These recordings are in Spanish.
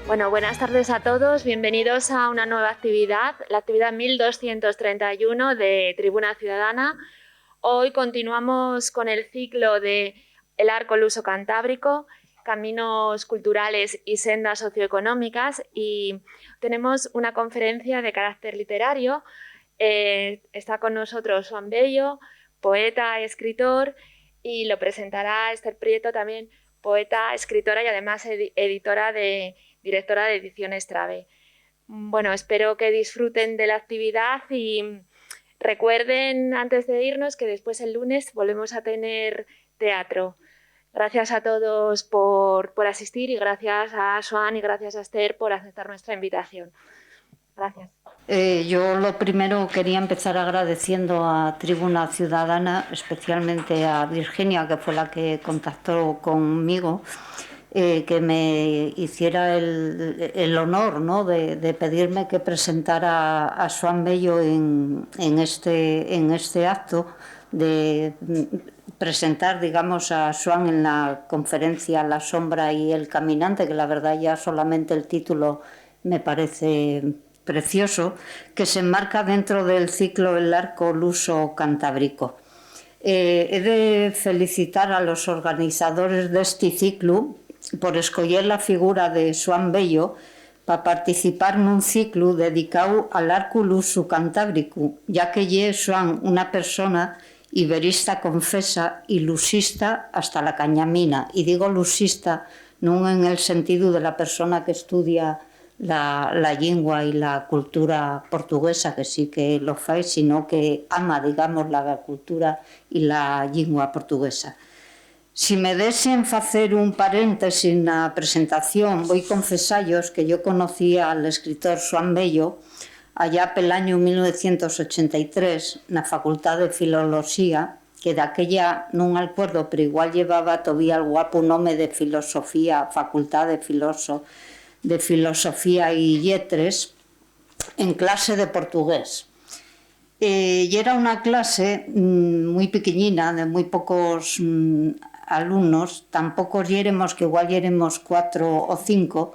Bueno, buenas tardes a todos, bienvenidos a una nueva actividad, la actividad 1231 de Tribuna Ciudadana. Hoy continuamos con el ciclo de El Arco Luso Cantábrico, Caminos Culturales y Sendas Socioeconómicas, y tenemos una conferencia de carácter literario. Está con nosotros Joan Bello, poeta, escritor, y lo presentará Esther Prieto, también poeta, escritora y además directora de Ediciones Trave. Bueno, espero que disfruten de la actividad y recuerden antes de irnos que después el lunes volvemos a tener teatro. Gracias a todos por asistir y gracias a Joan y gracias a Esther por aceptar nuestra invitación. Gracias. Yo lo primero quería empezar agradeciendo a Tribuna Ciudadana, especialmente a Virginia, que fue la que contactó conmigo, que me hiciera el honor, ¿no?, de pedirme que presentara a Joan Bello en este acto, de presentar, digamos, a Joan en la conferencia La sombra y el caminante, que la verdad ya solamente el título me parece precioso, que se enmarca dentro del ciclo El Arco Luso Cantábrico. He de felicitar a los organizadores de este ciclo por escoger la figura de Joan Bello para participar en un ciclo dedicado al Arco Luso Cantábrico, ya que es Joan una persona iberista confesa y lusista hasta la cañamina. Y digo lusista no en el sentido de la persona que estudia la lengua y la cultura portuguesa, que sí que lo fai, sino que ama, digamos, la cultura y la lengua portuguesa. Si me desen facer un paréntesis na presentación, voy confesarlos que yo conocí al escritor Joan Bello allá pel año 1983 na Facultad de Filoloxía, que daquella non acuerdo, pero igual llevaba todavía el guapo nome de Filosofía, Facultad de Filosofía y Lletres, en clase de portugués. Y era una clase muy pequeñina, de muy pocos alumnos, tampoco éramos, que igual éramos 4 o 5,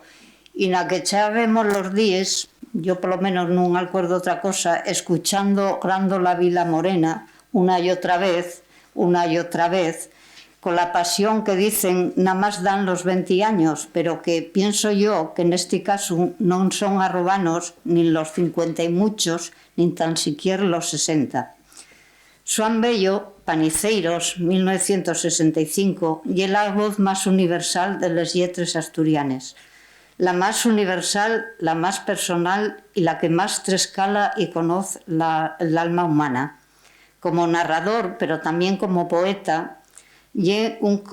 y na que echábamos los días, yo por lo menos no acuerdo otra cosa, escuchando Grándola Vila Morena una y otra vez, con la pasión que dicen nada más dan los 20 años, pero que pienso yo que en este caso no son arrobanos ni los 50 y muchos, ni tan siquiera los 60. Joan Bello, Paniceiros, 1965, y es la voz más universal de las lletres asturianes. La más universal, la más personal y la que más trescala y conoce el alma humana. Como narrador, pero también como poeta, y un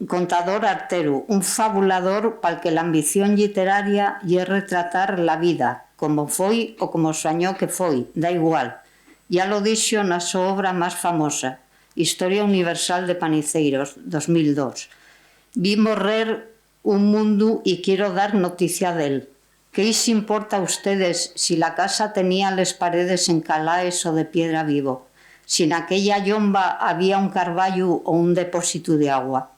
contador artero, un fabulador para el que la ambición literaria y retratar la vida, como foi o como soñó que foi, da igual. Ya lo dixo na súa obra máis famosa, Historia Universal de Paniceiros, 2002. Vi morrer un mundo y quiero dar noticia d'él. ¿Qué os importa a ustedes si la casa tenía las paredes en calaes o de piedra vivo? Si en aquella yomba había un carballo o un depósito de agua.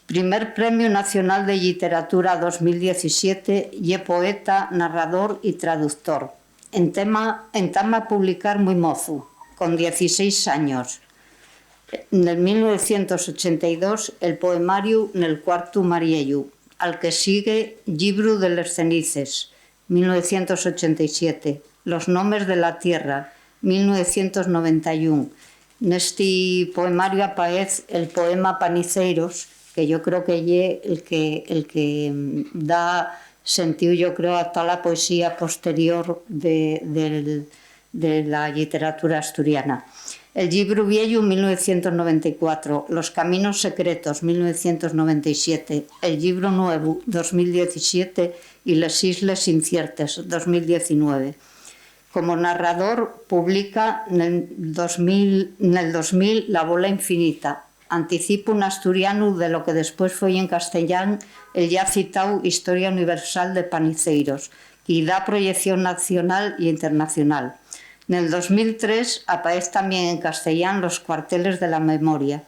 Primer Premio Nacional de Literatura 2017 y poeta, narrador y traductor. Entama a publicar muy mozo, con 16 años. En el 1982 el poemario Nel cuarto Mariello, al que sigue Libro de les cenices, 1987, Los nombres de la tierra, 1991. Neste poemario aparece el poema Paniceiros, que yo creo que es el que da sentido, yo creo, a toda la poesía posterior de la literatura asturiana. El libro viejo, 1994, Los caminos secretos, 1997, El libro nuevo, 2017, y Les isles inciertas, 2019. Como narrador publica en el 2000 La bola infinita, anticipo un asturiano de lo que después fue en castellán el ya citado Historia Universal de Paniceiros, que da proyección nacional e internacional. En el 2003 aparece también en castellán Los cuarteles de la memoria,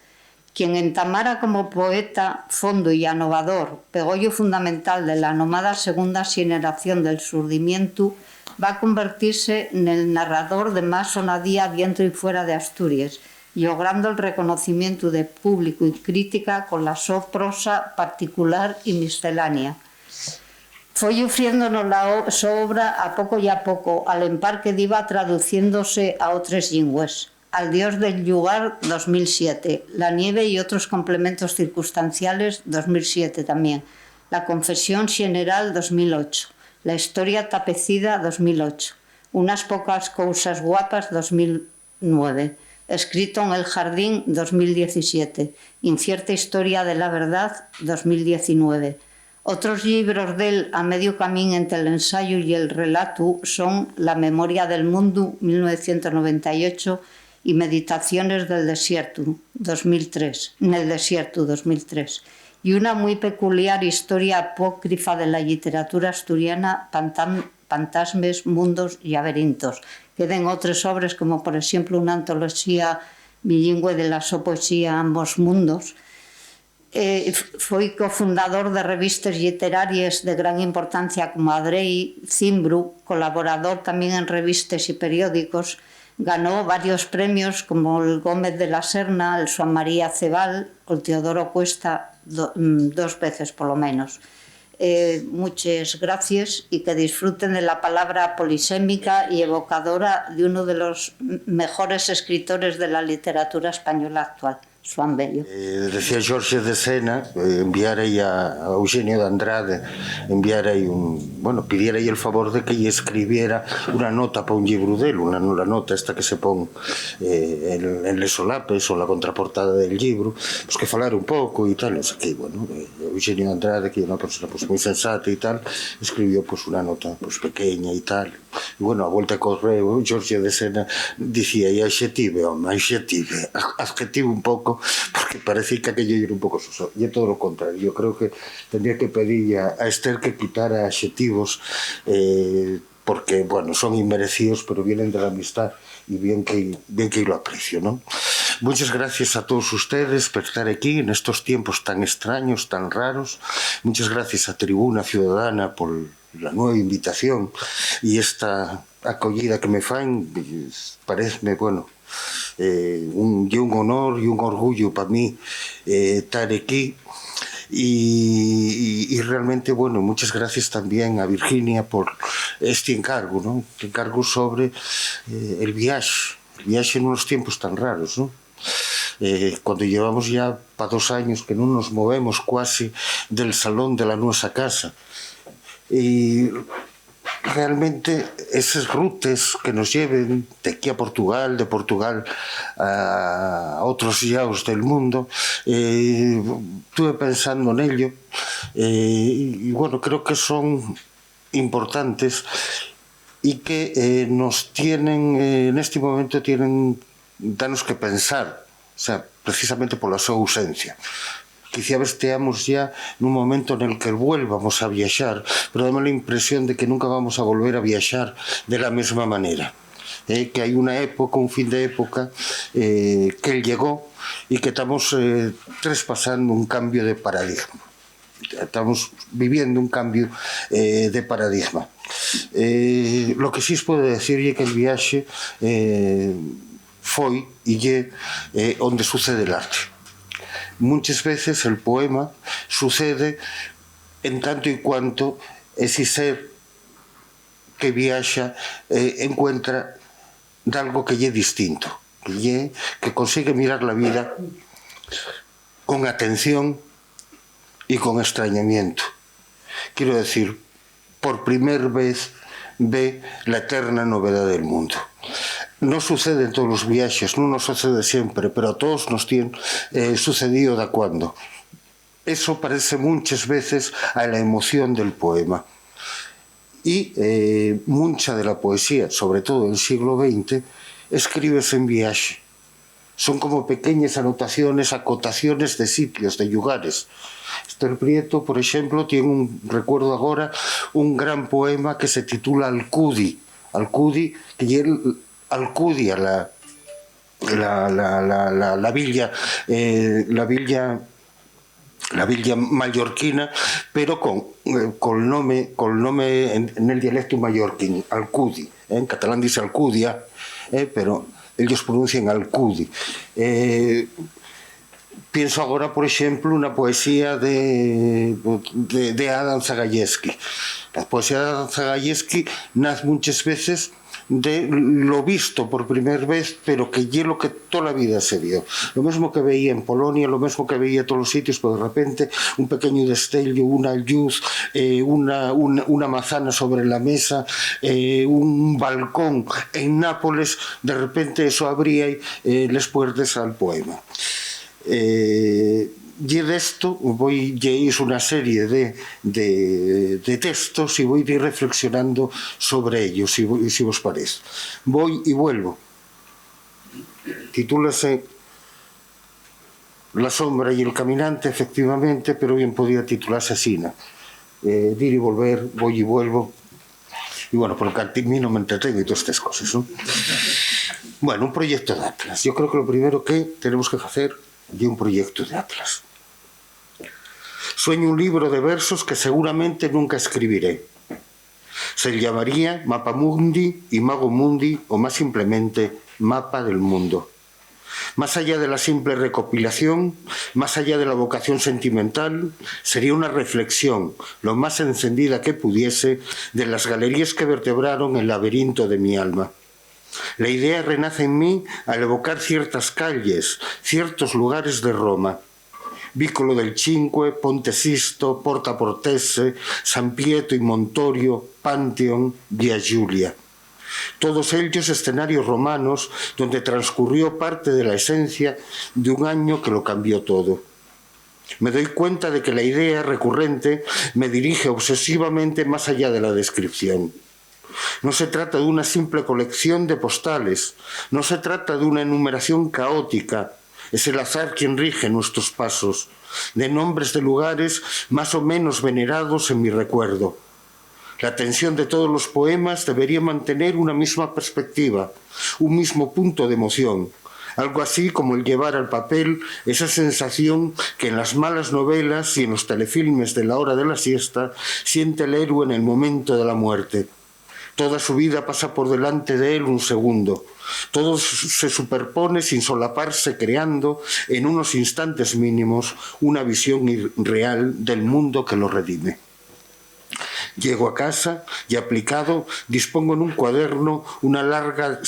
Quien entamara como poeta fondo y anovador, pegollo fundamental de la nomada segunda generación del surdimiento, va a convertirse en el narrador de más sonadía dentro y fuera de Asturias, logrando el reconocimiento de público y crítica con la prosa particular y miscelánea. Foi ofriéndonos la obra a poco y a poco, al empar que iba traduciéndose a otras lingües. Al Dios del lugar, 2007. La nieve y otros complementos circunstanciales, 2007 también. La confesión general, 2008. La historia tapecida, 2008. Unas pocas cosas guapas, 2009. Escrito en el jardín, 2017. Incierta historia de la verdad, 2019. Otros libros de él a medio camino entre el ensayo y el relato son La memoria del mundo, 1998, y Meditaciones del desierto, 2003, en el desierto, 2003. Y una muy peculiar historia apócrifa de la literatura asturiana, Fantasmes, Mundos y Laberintos. Queden otras obras como, por ejemplo, una antología bilingüe de la poesía Ambos Mundos. Foi cofundador de revistas literarias de gran importancia como Adrei, Cimbru, colaborador también en revistas y periódicos. Ganó varios premios como el Gómez de la Serna, el Juan María Cebal, el Teodoro Cuesta, dos veces por lo menos. Muchas gracias y que disfruten de la palabra polisémica y evocadora de uno de los mejores escritores de la literatura española actual. Juan Bello. Decía Jorge de Sena, enviar ahí a Eugenio de Andrade, enviar ahí pidiera ahí el favor de que ella escribiera una nota para un libro de él, una nota esta que se pone en les solapes o la contraportada del libro, pues que falar un poco y tal, no sé qué, Eugenio de Andrade, que es una persona pues muy sensata y tal, escribió pues una nota pues pequeña y tal, y a vuelta de correo, Jorge de Sena decía, y adjetivo un poco, porque parecía que aquello era un poco soso, y es todo lo contrario. Yo creo que tendría que pedir a Esther que quitara adjetivos porque, son inmerecidos, pero vienen de la amistad y bien que lo aprecio, ¿no? Muchas gracias a todos ustedes por estar aquí en estos tiempos tan extraños, tan raros. Muchas gracias a Tribuna Ciudadana por la nueva invitación y esta acogida que me fan. Parece, un honor y un orgullo para mí estar aquí y realmente muchas gracias también a Virginia por este encargo, ¿no? Este encargo sobre el viaje en unos tiempos tan raros, ¿no? Cuando llevamos ya para 2 años que no nos movemos casi del salón de la nuestra casa y realmente esas rutas que nos lleven de aquí a Portugal, de Portugal a otros lados del mundo, estuve pensando en ello y creo que son importantes y que nos tienen, en este momento danos que pensar, o sea, precisamente por la su ausencia. Quizá esteamos ya nun momento en el que vuelvamos a viaxar, pero dame la impresión de que nunca vamos a volver a viaxar de la mesma manera. Que hai unha época, un fin de época, que él llegó y que estamos traspasando un cambio de paradigma. Estamos viviendo un cambio de paradigma. Lo que sí os puedo decir é que el viaxe foi e onde sucede el arte. Muchas veces el poema sucede en tanto y cuanto ese ser que viaja encuentra de algo que lle distinto, que consigue mirar la vida con atención y con extrañamiento. Quiero decir, por primera vez ve la eterna novedad del mundo. No sucede en todos los viajes, no nos sucede siempre, pero a todos nos tiene sucedido de cuando. Eso parece muchas veces a la emoción del poema. Y mucha de la poesía, sobre todo en el siglo XX, escríbese en viaje. Son como pequeñas anotaciones, acotaciones de sitios, de lugares. Esther Prieto, por ejemplo, tiene recuerdo ahora, un gran poema que se titula Alcudi. Alcudi, que Alcudia, la villa mallorquina, pero col nome en el dialecto mallorquín, Alcudi. En catalán dice Alcudia, pero ellos pronuncian Alcudi. Pienso agora, por exemplo, na poesía de Adam Zagajewski. A poesía de Adam Zagajewski nace muchas veces de lo visto por primer vez, pero que lle lo que toda a vida se vio. Lo mesmo que veía en Polonia, lo mesmo que veía en todos os sitios, pero de repente un pequeño destello, una luz, una manzana sobre la mesa, un balcón en Nápoles, de repente eso abría les puertas al poema. Y de esto hice una serie de textos y voy a ir reflexionando sobre ellos, si os parece. Voy y vuelvo. Titúlase La sombra y el caminante, efectivamente, pero bien podía titularse así, ¿no? Ir y volver, voy y vuelvo. Y bueno, porque a mí no me entretengo y todas estas cosas, ¿no? Bueno, un proyecto de Atlas. Yo creo que lo primero que tenemos que hacer es un proyecto de Atlas. Sueño un libro de versos que seguramente nunca escribiré. Se llamaría Mapa Mundi y Mago Mundi, o más simplemente Mapa del Mundo. Más allá de la simple recopilación, más allá de la vocación sentimental, sería una reflexión, lo más encendida que pudiese, de las galerías que vertebraron el laberinto de mi alma. La idea renace en mí al evocar ciertas calles, ciertos lugares de Roma. Vicolo del Cinque, Ponte Sisto, Porta Portese, San Pietro y Montorio, Pantheon, Via Giulia. Todos ellos escenarios romanos donde transcurrió parte de la esencia de un año que lo cambió todo. Me doy cuenta de que la idea recurrente me dirige obsesivamente más allá de la descripción. No se trata de una simple colección de postales, no se trata de una enumeración caótica, es el azar quien rige nuestros pasos, de nombres de lugares más o menos venerados en mi recuerdo. La tensión de todos los poemas debería mantener una misma perspectiva, un mismo punto de emoción, algo así como el llevar al papel esa sensación que en las malas novelas y en los telefilmes de la hora de la siesta siente el héroe en el momento de la muerte. Toda su vida pasa por delante de él un segundo. Todo se superpone sin solaparse, creando en unos instantes mínimos una visión real del mundo que lo redime. Llego a casa y, aplicado, dispongo en un cuaderno una larga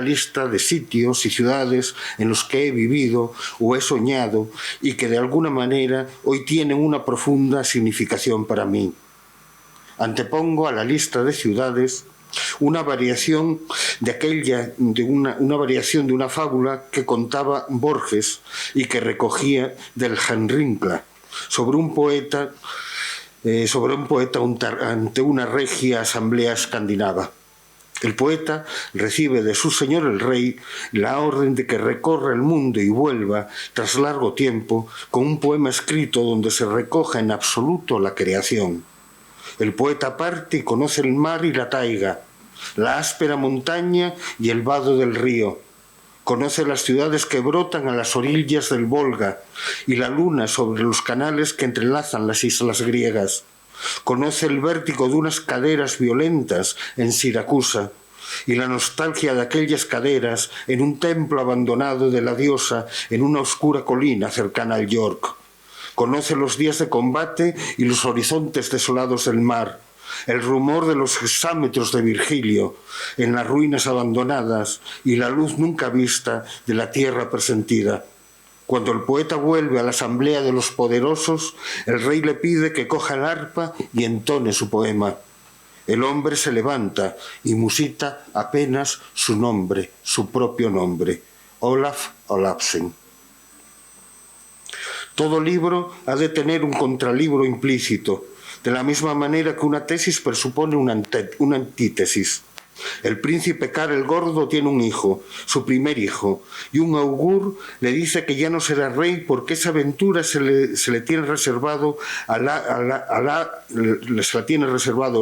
lista de sitios y ciudades en los que he vivido o he soñado y que de alguna manera hoy tienen una profunda significación para mí. Antepongo a la lista de ciudades una variación de una fábula que contaba Borges y que recogía del Henrincla sobre un poeta ante una regia asamblea escandinava. El poeta recibe de su señor el rey la orden de que recorra el mundo y vuelva, tras largo tiempo, con un poema escrito donde se recoja en absoluto la creación. El poeta parte y conoce el mar y la taiga, la áspera montaña y el vado del río. Conoce las ciudades que brotan a las orillas del Volga y la luna sobre los canales que entrelazan las islas griegas. Conoce el vértigo de unas caderas violentas en Siracusa y la nostalgia de aquellas caderas en un templo abandonado de la diosa en una oscura colina cercana al York. Conoce los días de combate y los horizontes desolados del mar, el rumor de los hexámetros de Virgilio en las ruinas abandonadas y la luz nunca vista de la tierra presentida. Cuando el poeta vuelve a la asamblea de los poderosos, el rey le pide que coja el arpa y entone su poema. El hombre se levanta y musita apenas su nombre, su propio nombre, Olaf Olafsen. Todo libro ha de tener un contralibro implícito, de la misma manera que una tesis presupone una antítesis. El príncipe Karl el Gordo tiene un hijo, su primer hijo, y un augur le dice que ya no será rey porque esa aventura se le tiene reservado al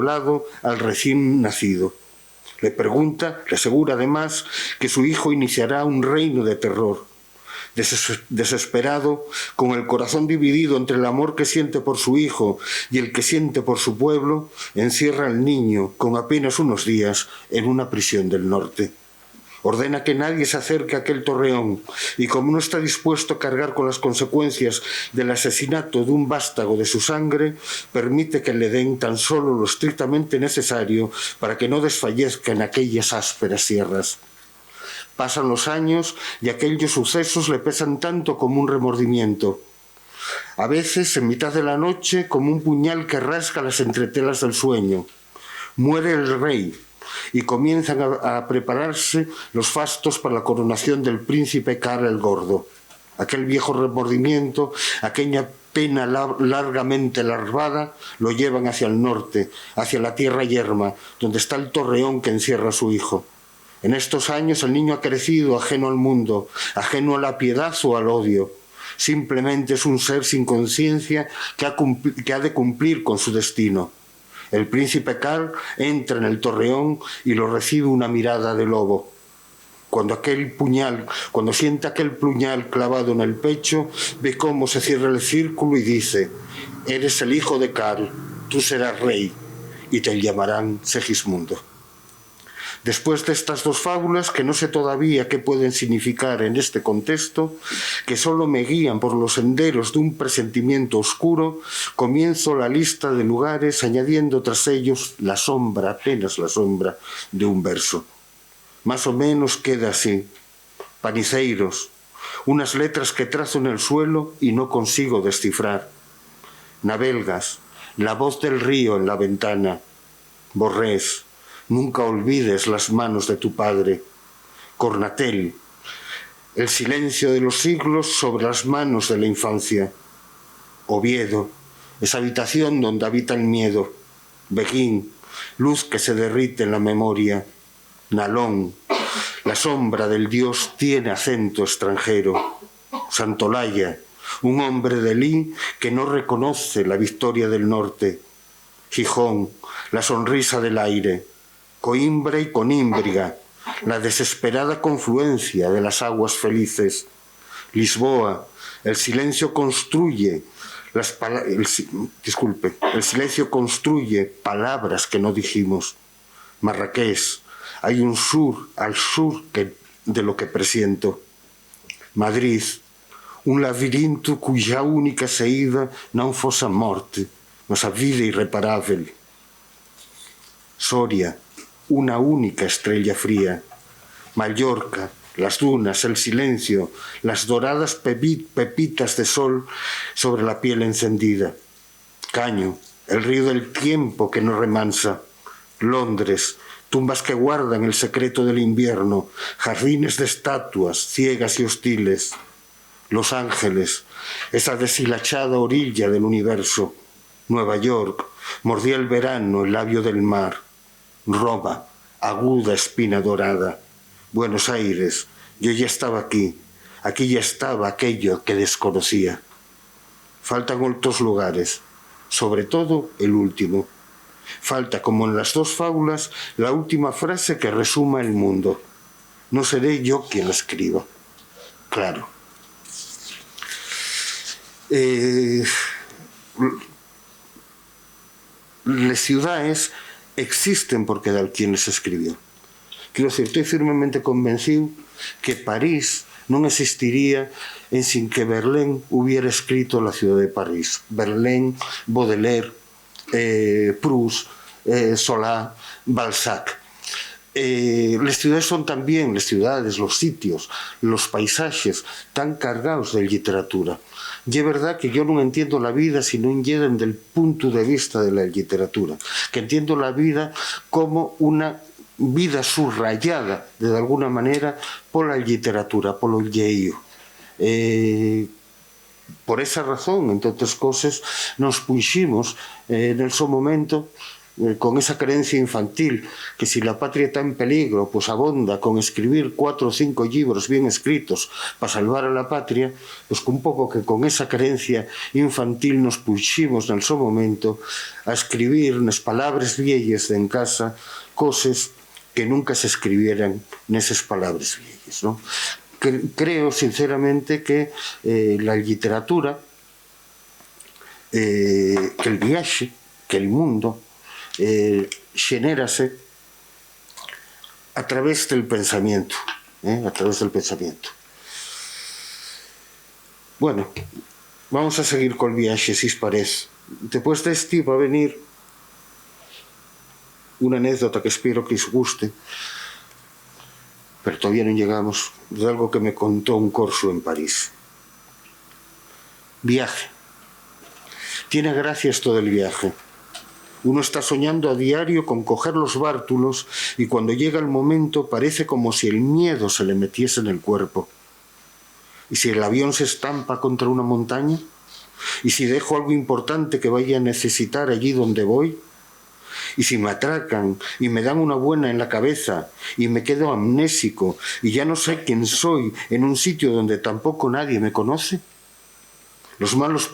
lado al recién nacido. Le pregunta, le asegura además que su hijo iniciará un reino de terror. Desesperado, con el corazón dividido entre el amor que siente por su hijo y el que siente por su pueblo, encierra al niño, con apenas unos días, en una prisión del norte. Ordena que nadie se acerque a aquel torreón y, como no está dispuesto a cargar con las consecuencias del asesinato de un vástago de su sangre, permite que le den tan solo lo estrictamente necesario para que no desfallezca en aquellas ásperas sierras. Pasan los años y aquellos sucesos le pesan tanto como un remordimiento. A veces, en mitad de la noche, como un puñal que rasga las entretelas del sueño. Muere el rey y comienzan a prepararse los fastos para la coronación del príncipe Karl el Gordo. Aquel viejo remordimiento, aquella pena largamente larvada, lo llevan hacia el norte, hacia la tierra yerma, donde está el torreón que encierra a su hijo. En estos años el niño ha crecido ajeno al mundo, ajeno a la piedad o al odio. Simplemente es un ser sin conciencia que ha de cumplir con su destino. El príncipe Karl entra en el torreón y lo recibe una mirada de lobo. Cuando siente aquel puñal clavado en el pecho, ve cómo se cierra el círculo y dice: «Eres el hijo de Karl, tú serás rey, y te llamarán Segismundo». Después de estas dos fábulas, que no sé todavía qué pueden significar en este contexto, que solo me guían por los senderos de un presentimiento oscuro, comienzo la lista de lugares añadiendo tras ellos la sombra, apenas la sombra, de un verso. Más o menos queda así: Paniceiros, unas letras que trazo en el suelo y no consigo descifrar. Navelgas, la voz del río en la ventana. Borrés, nunca olvides las manos de tu padre. Cornatel, el silencio de los siglos sobre las manos de la infancia. Oviedo, esa habitación donde habita el miedo. Beguín, luz que se derrite en la memoria. Nalón, la sombra del dios tiene acento extranjero. Santolaya, un hombre de Lí que no reconoce la victoria del norte. Gijón, la sonrisa del aire. Coimbra y Conímbriga, la desesperada confluencia de las aguas felices. Lisboa, el silencio construye el silencio construye palabras que no dijimos. Marrakech, hay un sur al sur de lo que presiento. Madrid, un labirinto cuya única saída non fosse a morte, mas a vida irreparável. Soria, una única estrella fría. Mallorca, las dunas, el silencio, las doradas pepitas de sol sobre la piel encendida. Caño, el río del tiempo que no remansa. Londres, tumbas que guardan el secreto del invierno, jardines de estatuas ciegas y hostiles. Los Ángeles, esa deshilachada orilla del universo. Nueva York, mordía el verano el labio del mar. Roma, aguda espina dorada. Buenos Aires, yo ya estaba aquí ya estaba aquello que desconocía. Faltan otros lugares, sobre todo el último. Falta, como en las dos fábulas, la última frase que resuma el mundo. No seré yo quien la escriba. Claro. Las ciudades existen porque alguien les escribió. Quiero decir, estoy firmemente convencido que París non existiría sin que Verlaine hubiera escrito La ciudad de París. Verlaine, Baudelaire, Proust, Zola, Balzac. Las ciudades son también, las ciudades, los sitios, los paisajes tan cargados de literatura. Y es verdad que yo no entiendo la vida si no lleguen del punto de vista de la literatura, que entiendo la vida como una vida subrayada de alguna manera por la literatura, por lo lleio. Por esa razón, entre otras cosas, nos puximos en el su momento con esa creencia infantil que si la patria está en peligro, pues abonda con escribir 4 o 5 libros bien escritos para salvar a la patria, pues un poco que con esa creencia infantil nos puximos en el su momento a escribir nas palabras vielles de en casa cosas que nunca se escribieran nesas palabras viejas, non? Creo sinceramente que la literatura, que el viaxe, que el mundo xenérase a través del pensamiento, a través del pensamiento. Bueno, vamos a seguir col viaxe, si os parece. Despois deste va a venir unha anécdota que espero que os guste, pero todavía non llegamos, de algo que me contó un corso en París. Viaje. Tiene gracia esto del viaje. Uno está soñando a diario con coger los bártulos y cuando llega el momento parece como si el miedo se le metiese en el cuerpo. ¿Y si el avión se estampa contra una montaña? ¿Y si dejo algo importante que vaya a necesitar allí donde voy? Y si me atracan y me dan una buena en la cabeza y me quedo amnésico y ya no sé quién soy en un sitio donde tampoco nadie me conoce. Los malos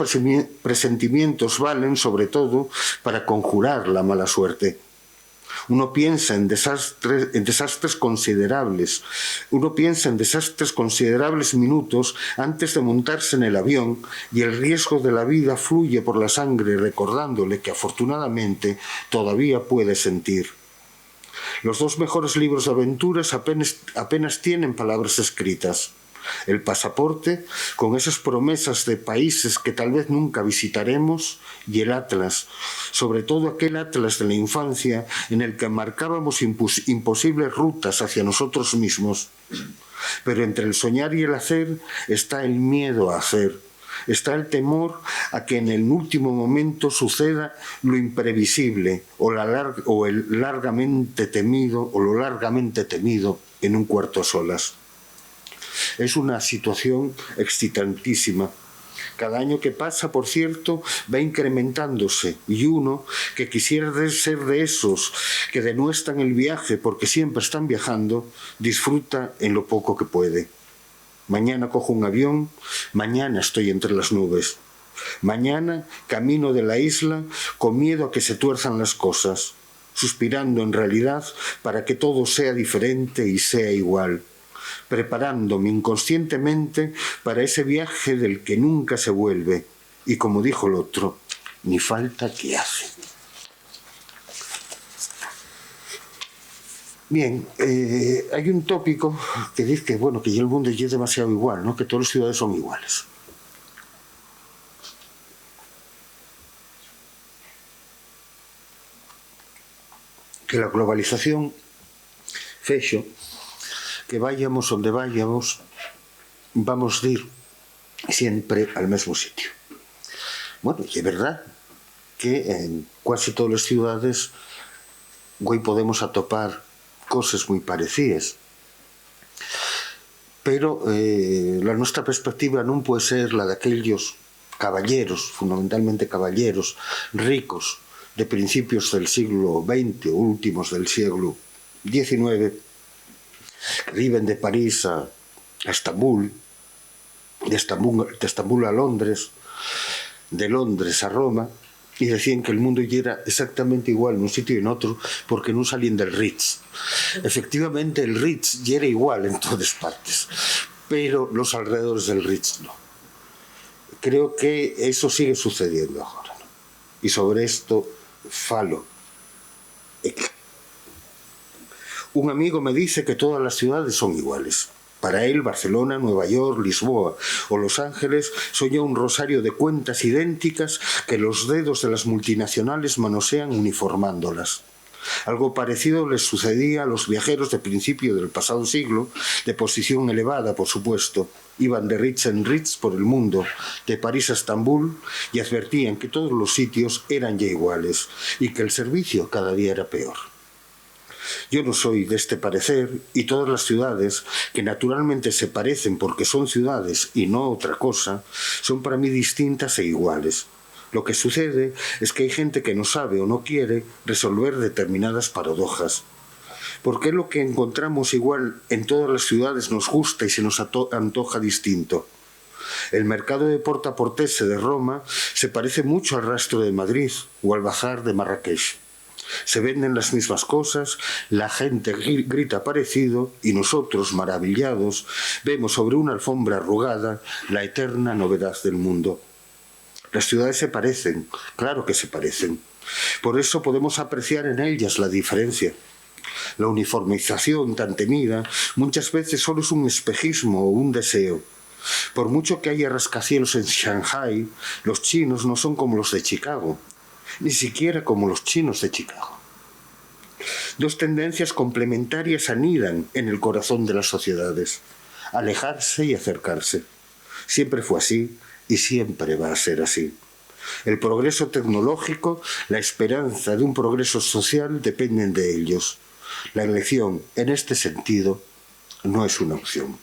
presentimientos valen sobre todo para conjurar la mala suerte. Uno piensa en desastres considerables. Uno piensa en desastres considerables minutos antes de montarse en el avión y el riesgo de la vida fluye por la sangre recordándole que afortunadamente todavía puede sentir. Los dos mejores libros de aventuras apenas tienen palabras escritas. El pasaporte, con esas promesas de países que tal vez nunca visitaremos, y el atlas, sobre todo aquel atlas de la infancia en el que marcábamos imposibles rutas hacia nosotros mismos. Pero entre el soñar y el hacer está el miedo a hacer, está el temor a que en el último momento suceda lo imprevisible o lo largamente temido en un cuarto a solas. Es una situación excitantísima. Cada año que pasa, por cierto, va incrementándose y uno que quisiera ser de esos que denuestran el viaje porque siempre están viajando, disfruta en lo poco que puede. Mañana cojo un avión, mañana estoy entre las nubes. Mañana camino de la isla con miedo a que se tuerzan las cosas, suspirando en realidad para que todo sea diferente y sea igual, preparándome inconscientemente para ese viaje del que nunca se vuelve. Y como dijo el otro, ni falta que hace. Bien, hay un tópico que dice que, bueno, que ya el mundo ya es demasiado igual, ¿no? Que todas las ciudades son iguales. Que la globalización fexo que vayamos donde vayamos, vamos a ir siempre al mismo sitio. Bueno, y es verdad que en casi todas las ciudades hoy podemos atopar cosas muy parecidas, pero la nuestra perspectiva non puede ser la de aquellos caballeros, fundamentalmente caballeros ricos de principios del siglo XX o últimos del siglo XIX, que viven de París a Estambul, de Estambul a Londres, de Londres a Roma, y decían que el mundo ya era exactamente igual en un sitio y en otro porque no salían del Ritz. Efectivamente, el Ritz ya era igual en todas partes, pero los alrededores del Ritz no. Creo que eso sigue sucediendo ahora, ¿no? Y sobre esto falo. Un amigo me dice que todas las ciudades son iguales. Para él, Barcelona, Nueva York, Lisboa o Los Ángeles son ya un rosario de cuentas idénticas que los dedos de las multinacionales manosean uniformándolas. Algo parecido les sucedía a los viajeros de principio del pasado siglo, de posición elevada, por supuesto. Iban de Ritz en Ritz por el mundo, de París a Estambul, y advertían que todos los sitios eran ya iguales y que el servicio cada día era peor. Yo no soy de este parecer y todas las ciudades, que naturalmente se parecen porque son ciudades y no otra cosa, son para mí distintas e iguales. Lo que sucede es que hay gente que no sabe o no quiere resolver determinadas paradojas. ¿Por qué lo que encontramos igual en todas las ciudades nos gusta y se nos antoja distinto? El mercado de Porta Portese de Roma se parece mucho al Rastro de Madrid o al Bazar de Marrakech. Se venden las mismas cosas, la gente grita parecido y nosotros, maravillados, vemos sobre una alfombra arrugada la eterna novedad del mundo. Las ciudades se parecen, claro que se parecen. Por eso podemos apreciar en ellas la diferencia. La uniformización tan temida muchas veces solo es un espejismo o un deseo. Por mucho que haya rascacielos en Shanghái, los chinos no son como los de Chicago, ni siquiera como los chinos de Chicago. Dos tendencias complementarias anidan en el corazón de las sociedades: alejarse y acercarse. Siempre fue así y siempre va a ser así. El progreso tecnológico, la esperanza de un progreso social dependen de ellos. La elección, en este sentido, no es una opción.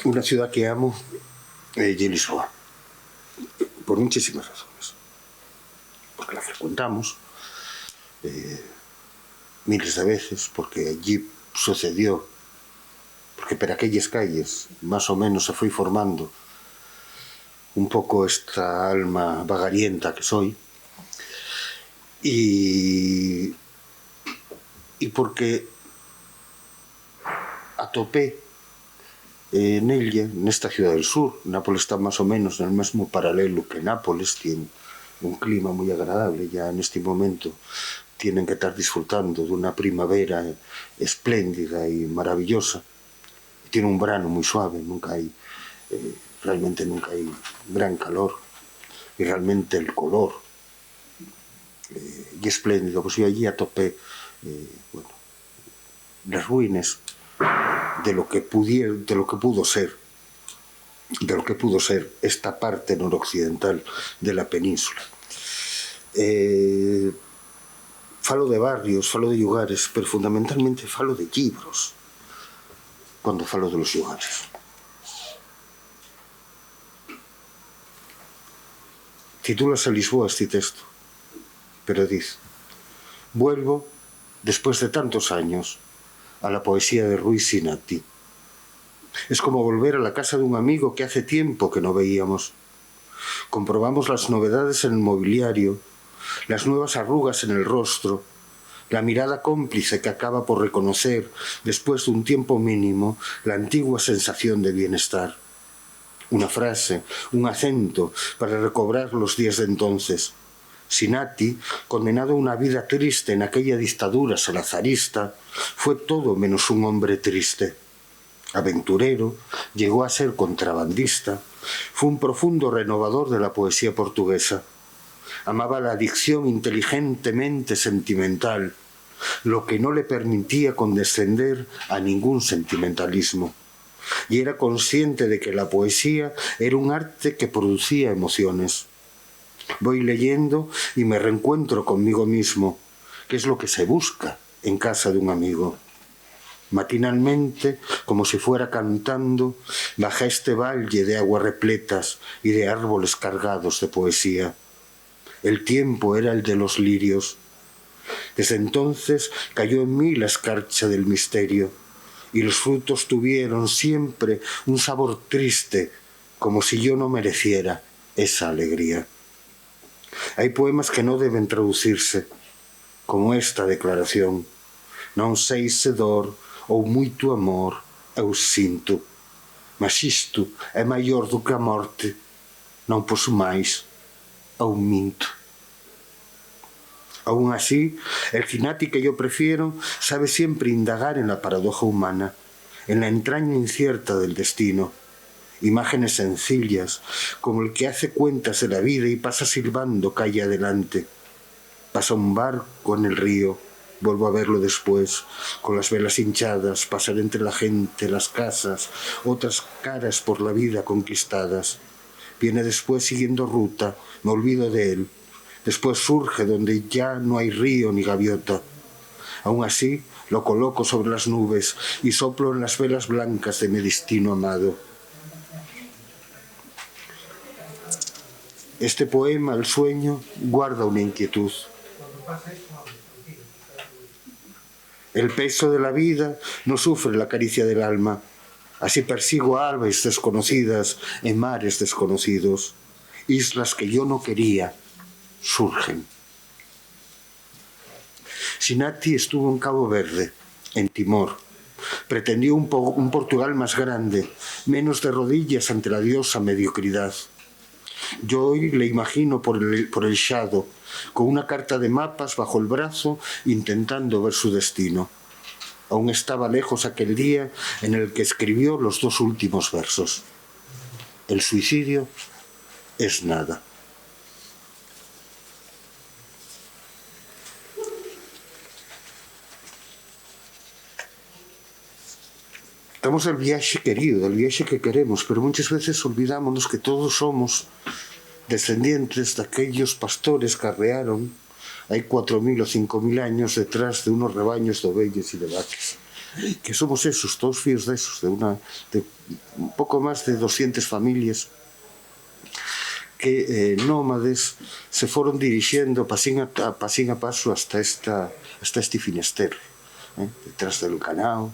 Una ciudad que amo es Lisboa, por muchísimas razones. Porque la frecuentamos miles de veces, porque allí sucedió, porque por aquellas calles más o menos se foi formando un pouco esta alma vagarienta que soy, y porque atopé nella, nesta ciudad del sur. Nápoles está más o menos en el mesmo paralelo que Nápoles, tiene un clima moi agradable, ya neste momento tienen que estar disfrutando dunha primavera espléndida e maravillosa. Tiene un verano moi suave, realmente nunca hai gran calor, e realmente el color é espléndido. Pois eu allí atopé las ruínas de lo que pudo ser esta parte noroccidental de la península. Falo de barrios, falo de lugares, pero fundamentalmente falo de libros cuando falo de los lugares. Titúlase Lisboa este texto, pero dice: vuelvo, después de tantos años, a la poesía de Ruy Sinati. Es como volver a la casa de un amigo que hace tiempo que no veíamos. Comprobamos las novedades en el mobiliario, las nuevas arrugas en el rostro, la mirada cómplice que acaba por reconocer, después de un tiempo mínimo, la antigua sensación de bienestar. Una frase, un acento para recobrar los días de entonces. Sinati, condenado a una vida triste en aquella dictadura salazarista, fue todo menos un hombre triste. Aventurero, llegó a ser contrabandista, fue un profundo renovador de la poesía portuguesa. Amaba la dicción inteligentemente sentimental, lo que no le permitía condescender a ningún sentimentalismo. Y era consciente de que la poesía era un arte que producía emociones. Voy leyendo y me reencuentro conmigo mismo, que es lo que se busca en casa de un amigo. Matinalmente, como si fuera cantando, bajé este valle de aguas repletas y de árboles cargados de poesía. El tiempo era el de los lirios. Desde entonces cayó en mí la escarcha del misterio, y los frutos tuvieron siempre un sabor triste, como si yo no mereciera esa alegría. Hay poemas que no deben traducirse, como esta declaración: non sei se dor ou moito amor eu sinto, mas isto é maior do que a morte, non posso máis, eu minto. Aún así, el Sinati que yo prefiero sabe siempre indagar en la paradoja humana, en la entraña incierta del destino. Imágenes sencillas, como el que hace cuentas de la vida y pasa silbando calle adelante. Pasa un barco en el río, vuelvo a verlo después, con las velas hinchadas, pasar entre la gente, las casas, otras caras por la vida conquistadas. Viene después siguiendo ruta, me olvido de él. Después surge donde ya no hay río ni gaviota. Aún así, lo coloco sobre las nubes y soplo en las velas blancas de mi destino amado. Este poema, El sueño, guarda una inquietud. El peso de la vida no sufre la caricia del alma. Así persigo aves desconocidas en mares desconocidos. Islas que yo no quería surgen. Sinati estuvo en Cabo Verde, en Timor. Pretendió un Portugal más grande, menos de rodillas ante la diosa mediocridad. Yo hoy le imagino por el Shado, con una carta de mapas bajo el brazo, intentando ver su destino. Aún estaba lejos aquel día en el que escribió los 2 últimos versos. El suicidio es nada. Estamos del viaje querido, del viaje que queremos, pero muchas veces olvidámonos que todos somos descendientes de aquellos pastores que arrearon hay 4.000 o 5.000 años detrás de unos rebaños de ovellas y de vacas. Que somos esos, todos fíos de esos, de un poco más de 200 familias que nómades se fueron dirigiendo pasín a paso hasta este Finisterre, detrás del Canao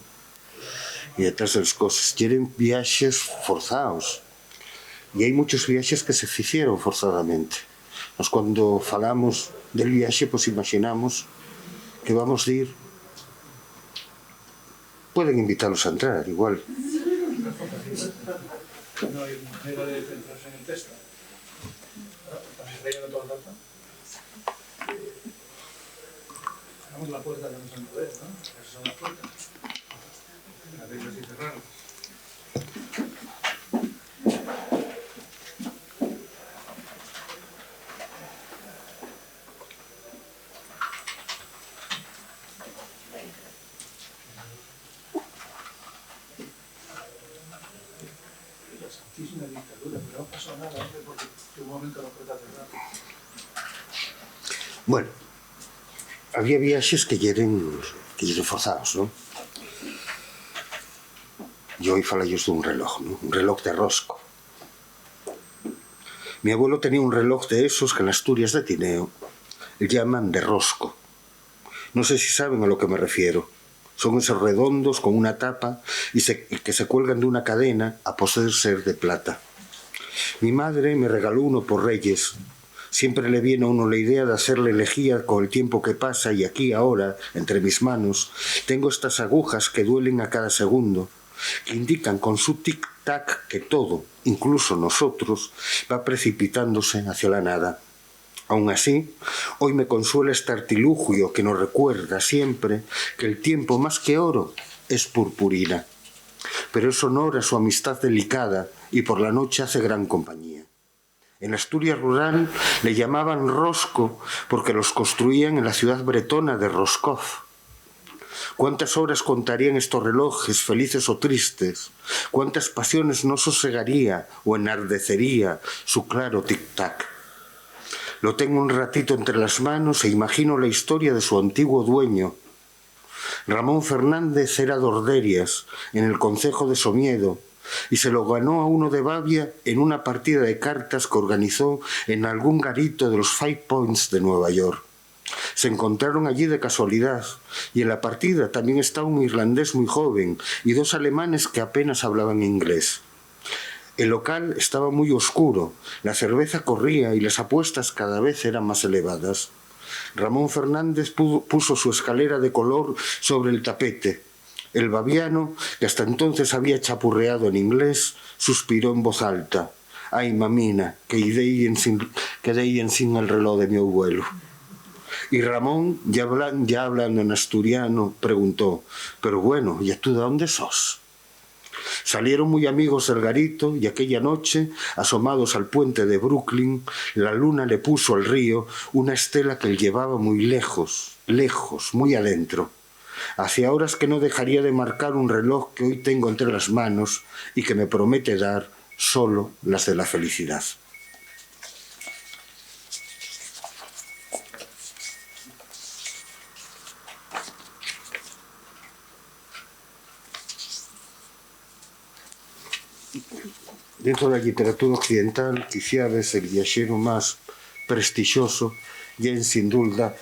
y detrás de las cosas. Quieren viajes forzados. Y hay muchos viajes que se hicieron forzadamente. Nos cuando falamos del viaje, pues imaginamos que vamos a ir. Pueden invitarlos a entrar, igual. No hay manera de centrarse en el texto. ¿Estás leyendo toda la carta? Hagamos la puerta de nuestro poder, ¿no? Esas son las puertas. Abrirlas y cerrarlas. Una dictadura, pero no pasó nada, hombre, porque de un momento no puede cerrar. Bueno, había viajes que lleren forzados, ¿no? Y hoy falallos de un reloj, ¿no? Un reloj de rosco. Mi abuelo tenía un reloj de esos que en Asturias de Tineo le llaman de rosco. No sé si saben a lo que me refiero. Son esos redondos con una tapa y que se cuelgan de una cadena a poder ser de plata. Mi madre me regaló uno por Reyes. Siempre le viene a uno la idea de hacerle elegía con el tiempo que pasa y aquí ahora, entre mis manos, tengo estas agujas que duelen a cada segundo, que indican con su tic-tac que todo, incluso nosotros, va precipitándose hacia la nada. Aún así, hoy me consuela este artilugio que nos recuerda siempre que el tiempo más que oro es purpurina. Pero es honor a su amistad delicada y por la noche hace gran compañía. En Asturias rural le llamaban rosco porque los construían en la ciudad bretona de Roscoff. ¿Cuántas horas contarían estos relojes, felices o tristes? ¿Cuántas pasiones no sosegaría o enardecería su claro tic-tac? Lo tengo un ratito entre las manos e imagino la historia de su antiguo dueño. Ramón Fernández era de Orderias, en el concejo de Somiedo, y se lo ganó a uno de Bavia en una partida de cartas que organizó en algún garito de los Five Points de Nueva York. Se encontraron allí de casualidad, y en la partida también estaba un irlandés muy joven y 2 alemanes que apenas hablaban inglés. El local estaba muy oscuro, la cerveza corría y las apuestas cada vez eran más elevadas. Ramón Fernández puso su escalera de color sobre el tapete. El baviano, que hasta entonces había chapurreado en inglés, suspiró en voz alta. «Ay, mamina, que quedé en sin el reloj de mi abuelo». Y Ramón, ya hablando en asturiano, preguntó «Pero bueno, ¿y tú de dónde sos?» Salieron muy amigos del garito y aquella noche, asomados al puente de Brooklyn, la luna le puso al río una estela que él llevaba muy lejos, muy adentro. Hacía horas que no dejaría de marcar un reloj que hoy tengo entre las manos y que me promete dar solo las de la felicidad. Dentro de la literatura occidental, quizá es el viajero más prestigioso y es sin duda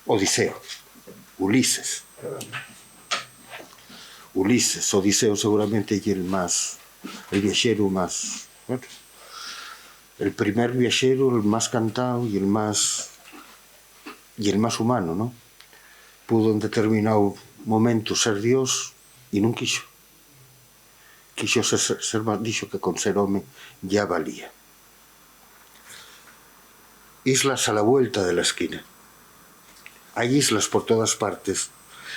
Odiseo, Ulises. Ulises, Odiseo seguramente y el viajero más, bueno, el primer viajero, el más cantado y el más humano, ¿no? Pudo en determinado momento ser Dios y non quiso. Quiso ser más, dixo que con ser home ya valía. Islas a la vuelta de la esquina. Hay islas por todas partes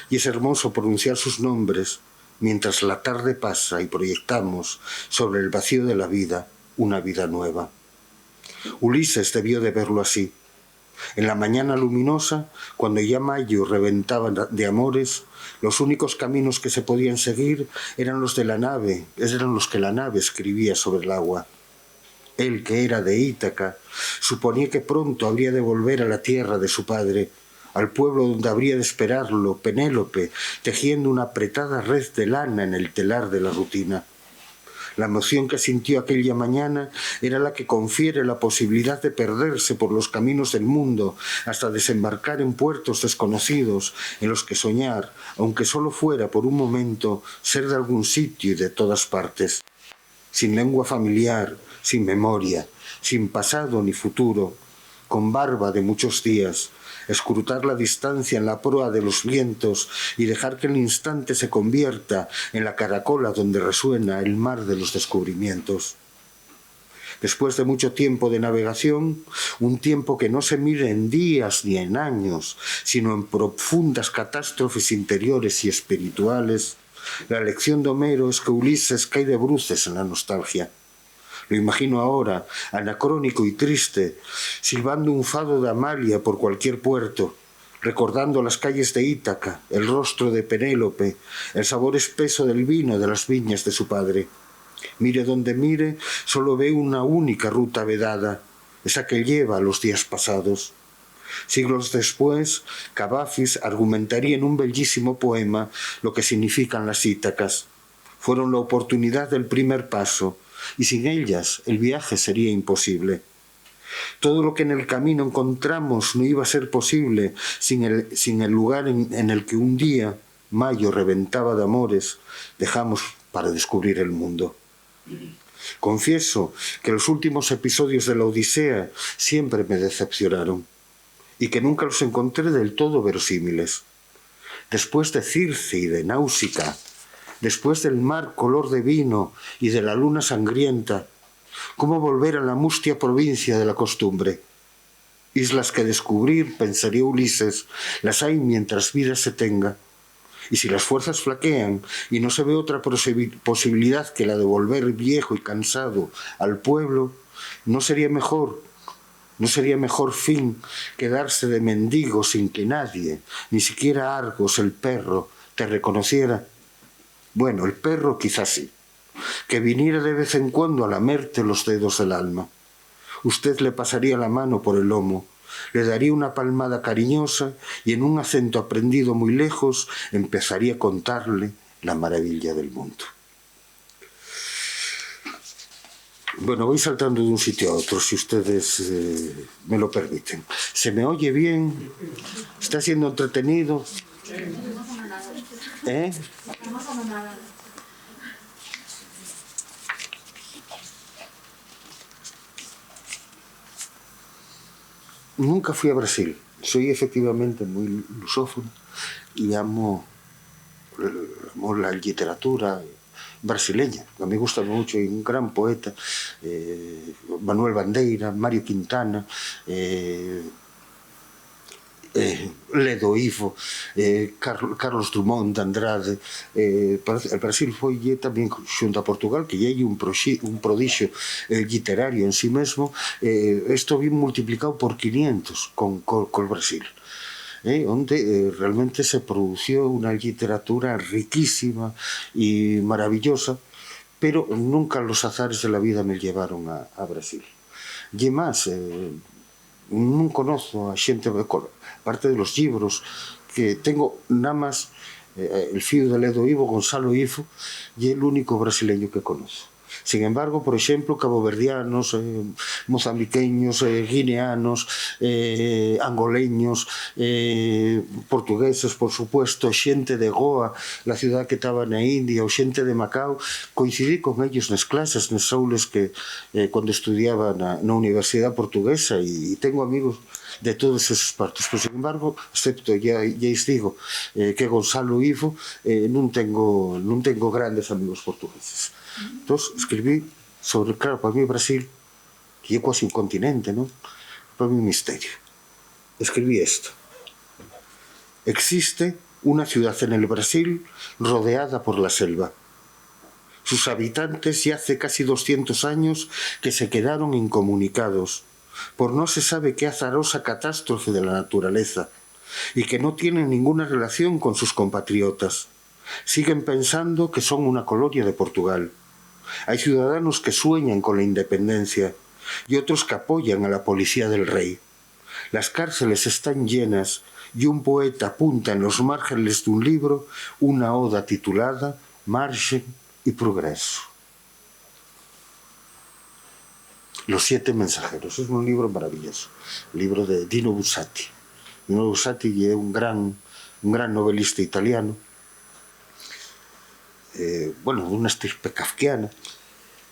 y es hermoso pronunciar sus nombres mientras la tarde pasa y proyectamos sobre el vacío de la vida una vida nueva. Ulises debió de verlo así. En la mañana luminosa, cuando ya mayo reventaba de amores, los únicos caminos que se podían seguir eran los de la nave, eran los que la nave escribía sobre el agua. Él, que era de Ítaca, suponía que pronto habría de volver a la tierra de su padre, al pueblo donde habría de esperarlo Penélope, tejiendo una apretada red de lana en el telar de la rutina. La emoción que sintió aquella mañana era la que confiere la posibilidad de perderse por los caminos del mundo hasta desembarcar en puertos desconocidos en los que soñar, aunque solo fuera por un momento, ser de algún sitio y de todas partes. Sin lengua familiar, sin memoria, sin pasado ni futuro, con barba de muchos días, escrutar la distancia en la proa de los vientos y dejar que el instante se convierta en la caracola donde resuena el mar de los descubrimientos. Después de mucho tiempo de navegación, un tiempo que no se mide en días ni en años, sino en profundas catástrofes interiores y espirituales, la lección de Homero es que Ulises cae de bruces en la nostalgia. Lo imagino ahora, anacrónico y triste, silbando un fado de Amalia por cualquier puerto, recordando las calles de Ítaca, el rostro de Penélope, el sabor espeso del vino de las viñas de su padre. Mire donde mire, solo ve una única ruta vedada, esa que lleva a los días pasados. Siglos después, Cavafis argumentaría en un bellísimo poema lo que significan las Ítacas. Fueron la oportunidad del primer paso, y sin ellas el viaje sería imposible. Todo lo que en el camino encontramos no iba a ser posible sin el lugar en el que un día, mayo reventaba de amores, dejamos para descubrir el mundo. Confieso que los últimos episodios de la Odisea siempre me decepcionaron y que nunca los encontré del todo verosímiles. Después de Circe y de Náusica, después del mar color de vino y de la luna sangrienta, ¿cómo volver a la mustia provincia de la costumbre? Islas que descubrir, pensaría Ulises, las hay mientras vida se tenga. Y si las fuerzas flaquean y no se ve otra posibilidad que la de volver viejo y cansado al pueblo, ¿no sería mejor fin quedarse de mendigo sin que nadie, ni siquiera Argos el perro, te reconociera? Bueno, el perro quizás sí, que viniera de vez en cuando a lamerte los dedos del alma. Usted le pasaría la mano por el lomo, le daría una palmada cariñosa y en un acento aprendido muy lejos empezaría a contarle la maravilla del mundo. Bueno, voy saltando de un sitio a otro, si ustedes me lo permiten. ¿Se me oye bien? ¿Está siendo entretenido? ¿Eh? Nunca fui a Brasil. Soy efectivamente muy lusófono y amo la literatura brasileña. A mí me gusta mucho, hay un gran poeta, Manuel Bandeira, Mario Quintana, Ledo Ifo, Carlos Drummond de Andrade. El Brasil foi tamén xunto a Portugal, que é un prodixio literario en sí mesmo. Isto vi multiplicado por 500 col Brasil, onde realmente se produció una literatura riquísima y maravillosa, pero nunca los azares de la vida me llevaron a Brasil. E máis, non conozo a xente, parte de los libros que tengo, nada más el fío de Ledo Ivo, Gonzalo Ifo, y el único brasileño que conozco. Sin embargo, por exemplo, caboverdianos, mozambiqueños, guineanos, angoleños, portugueses, por supuesto, xente de Goa, la ciudad que estaba na India, ou xente de Macao, coincidí con ellos nas clases, nas aulas que cando estudiaba na Universidade Portuguesa, e tengo amigos de todos esos partes, pero sin embargo, excepto, ya os digo, que Gonzalo Ivo, non tengo grandes amigos portugueses. Entón, escribí sobre, claro, para mí Brasil, que é quase un continente, non? Para mí un misterio. Escribí esto. Existe una ciudad en el Brasil rodeada por la selva. Sus habitantes ya hace casi 200 años que se quedaron incomunicados por no se sabe qué azarosa catástrofe de la naturaleza y que no tienen ninguna relación con sus compatriotas. Siguen pensando que son una colonia de Portugal. Hay ciudadanos que sueñan con la independencia y otros que apoyan a la policía del rey. Las cárceles están llenas y un poeta apunta en los márgenes de un libro una oda titulada Margen y Progreso. Los 7 mensajeros. Es un libro maravilloso. El libro de Dino Buzzati. Dino Buzzati es un gran novelista italiano. Bueno, de una estirpe kafkiana,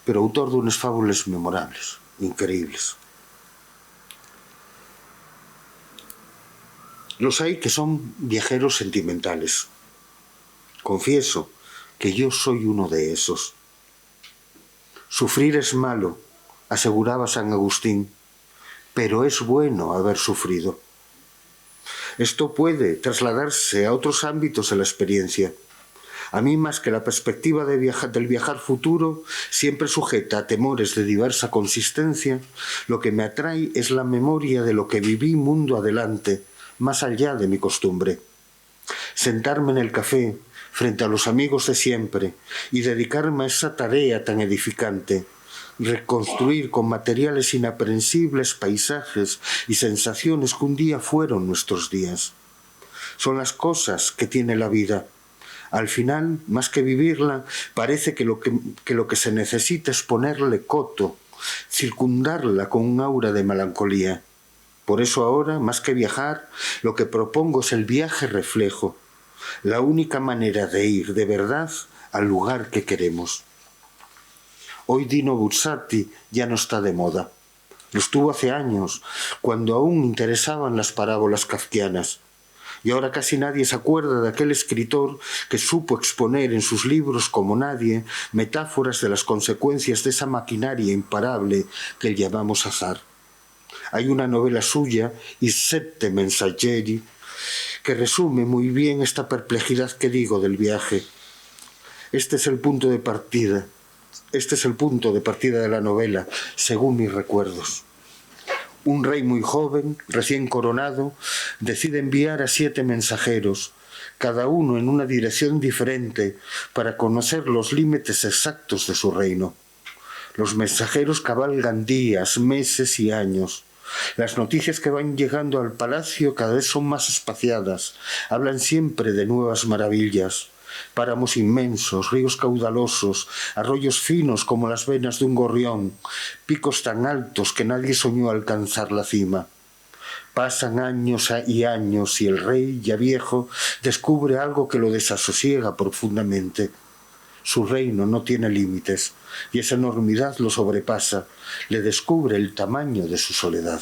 pero autor de unas fábulas memorables, increíbles. Los hay que son viajeros sentimentales. Confieso que yo soy uno de esos. Sufrir es malo, aseguraba San Agustín, pero es bueno haber sufrido. Esto puede trasladarse a otros ámbitos de la experiencia. A mí, más que la perspectiva del viajar futuro, siempre sujeta a temores de diversa consistencia, lo que me atrae es la memoria de lo que viví mundo adelante, más allá de mi costumbre. Sentarme en el café, frente a los amigos de siempre, y dedicarme a esa tarea tan edificante, reconstruir con materiales inaprensibles paisajes y sensaciones que un día fueron nuestros días. Son las cosas que tiene la vida. Al final, más que vivirla, parece que lo que se necesita es ponerle coto, circundarla con un aura de melancolía. Por eso ahora, más que viajar, lo que propongo es el viaje reflejo, la única manera de ir de verdad al lugar que queremos. Hoy Dino Buzzati ya no está de moda. Lo estuvo hace años, cuando aún interesaban las parábolas kafkianas. Y ahora casi nadie se acuerda de aquel escritor que supo exponer en sus libros como nadie metáforas de las consecuencias de esa maquinaria imparable que llamamos azar. Hay una novela suya, I 7 Messaggeri, que resume muy bien esta perplejidad que digo del viaje. Este es el punto de partida de la novela, según mis recuerdos. Un rey muy joven, recién coronado, decide enviar a 7 mensajeros, cada uno en una dirección diferente, para conocer los límites exactos de su reino. Los mensajeros cabalgan días, meses y años. Las noticias que van llegando al palacio cada vez son más espaciadas, hablan siempre de nuevas maravillas. Páramos inmensos, ríos caudalosos, arroyos finos como las venas de un gorrión, picos tan altos que nadie soñó alcanzar la cima. Pasan años y años y el rey, ya viejo, descubre algo que lo desasosiega profundamente. Su reino no tiene límites y esa enormidad lo sobrepasa, le descubre el tamaño de su soledad.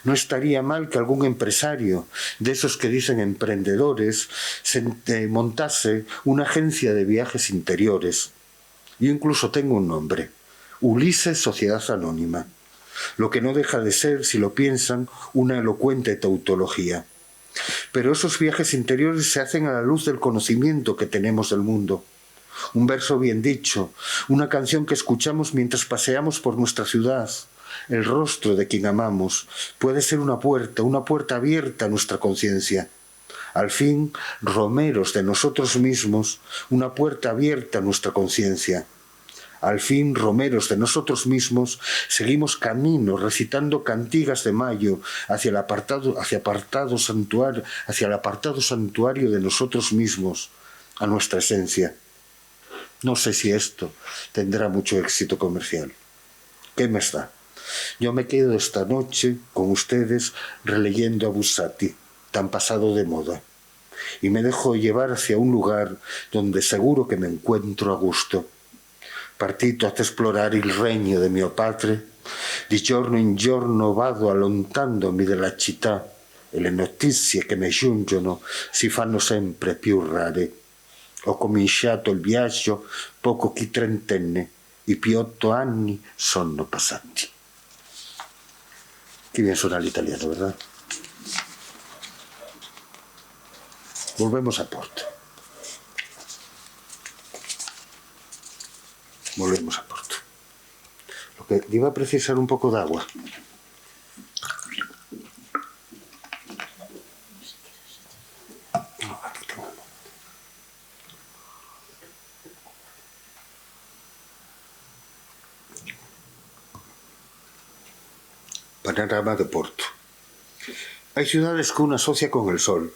No estaría mal que algún empresario, de esos que dicen emprendedores, montase una agencia de viajes interiores. Yo incluso tengo un nombre, Ulises Sociedad Anónima, lo que no deja de ser, si lo piensan, una elocuente tautología. Pero esos viajes interiores se hacen a la luz del conocimiento que tenemos del mundo. Un verso bien dicho, una canción que escuchamos mientras paseamos por nuestra ciudad, el rostro de quien amamos, puede ser una puerta abierta a nuestra conciencia. Al fin, romeros de nosotros mismos, una puerta abierta a nuestra conciencia. Al fin, romeros de nosotros mismos, seguimos camino recitando cantigas de mayo hacia el apartado santuario de nosotros mismos, a nuestra esencia. No sé si esto tendrá mucho éxito comercial. ¿Qué más da? Yo me quedo esta noche con ustedes releyendo a Buzzati, tan pasado de moda, y me dejo llevar hacia un lugar donde seguro que me encuentro a gusto. Partito a esplorare il regno de mio padre, di giorno in giorno vado allontandomi dalla città e le notizie che mi giungono si fanno sempre più rare. Ho cominciato il viaggio poco che trentenne, i più 8 anni sono passati. Qué bien suena el italiano, ¿verdad? Volvemos a Porto. Volvemos a Porto. Lo que iba a precisar un poco de agua. Panorama de Porto. Hay ciudades que uno asocia con el sol,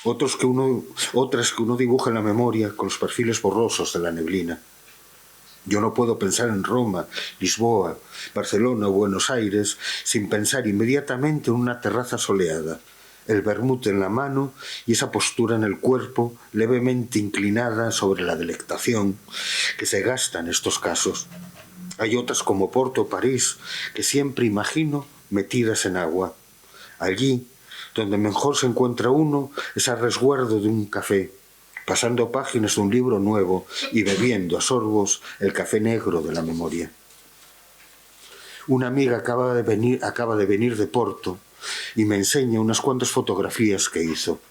otras que uno dibuja en la memoria con los perfiles borrosos de la neblina. Yo no puedo pensar en Roma, Lisboa, Barcelona o Buenos Aires sin pensar inmediatamente en una terraza soleada, el vermut en la mano y esa postura en el cuerpo levemente inclinada sobre la delectación que se gasta en estos casos. Hay otras como Porto o París que siempre imagino metidas en agua. Allí, donde mejor se encuentra uno, es al resguardo de un café, pasando páginas de un libro nuevo y bebiendo a sorbos el café negro de la memoria. Una amiga acaba de venir de Porto y me enseña unas cuantas fotografías que hizo.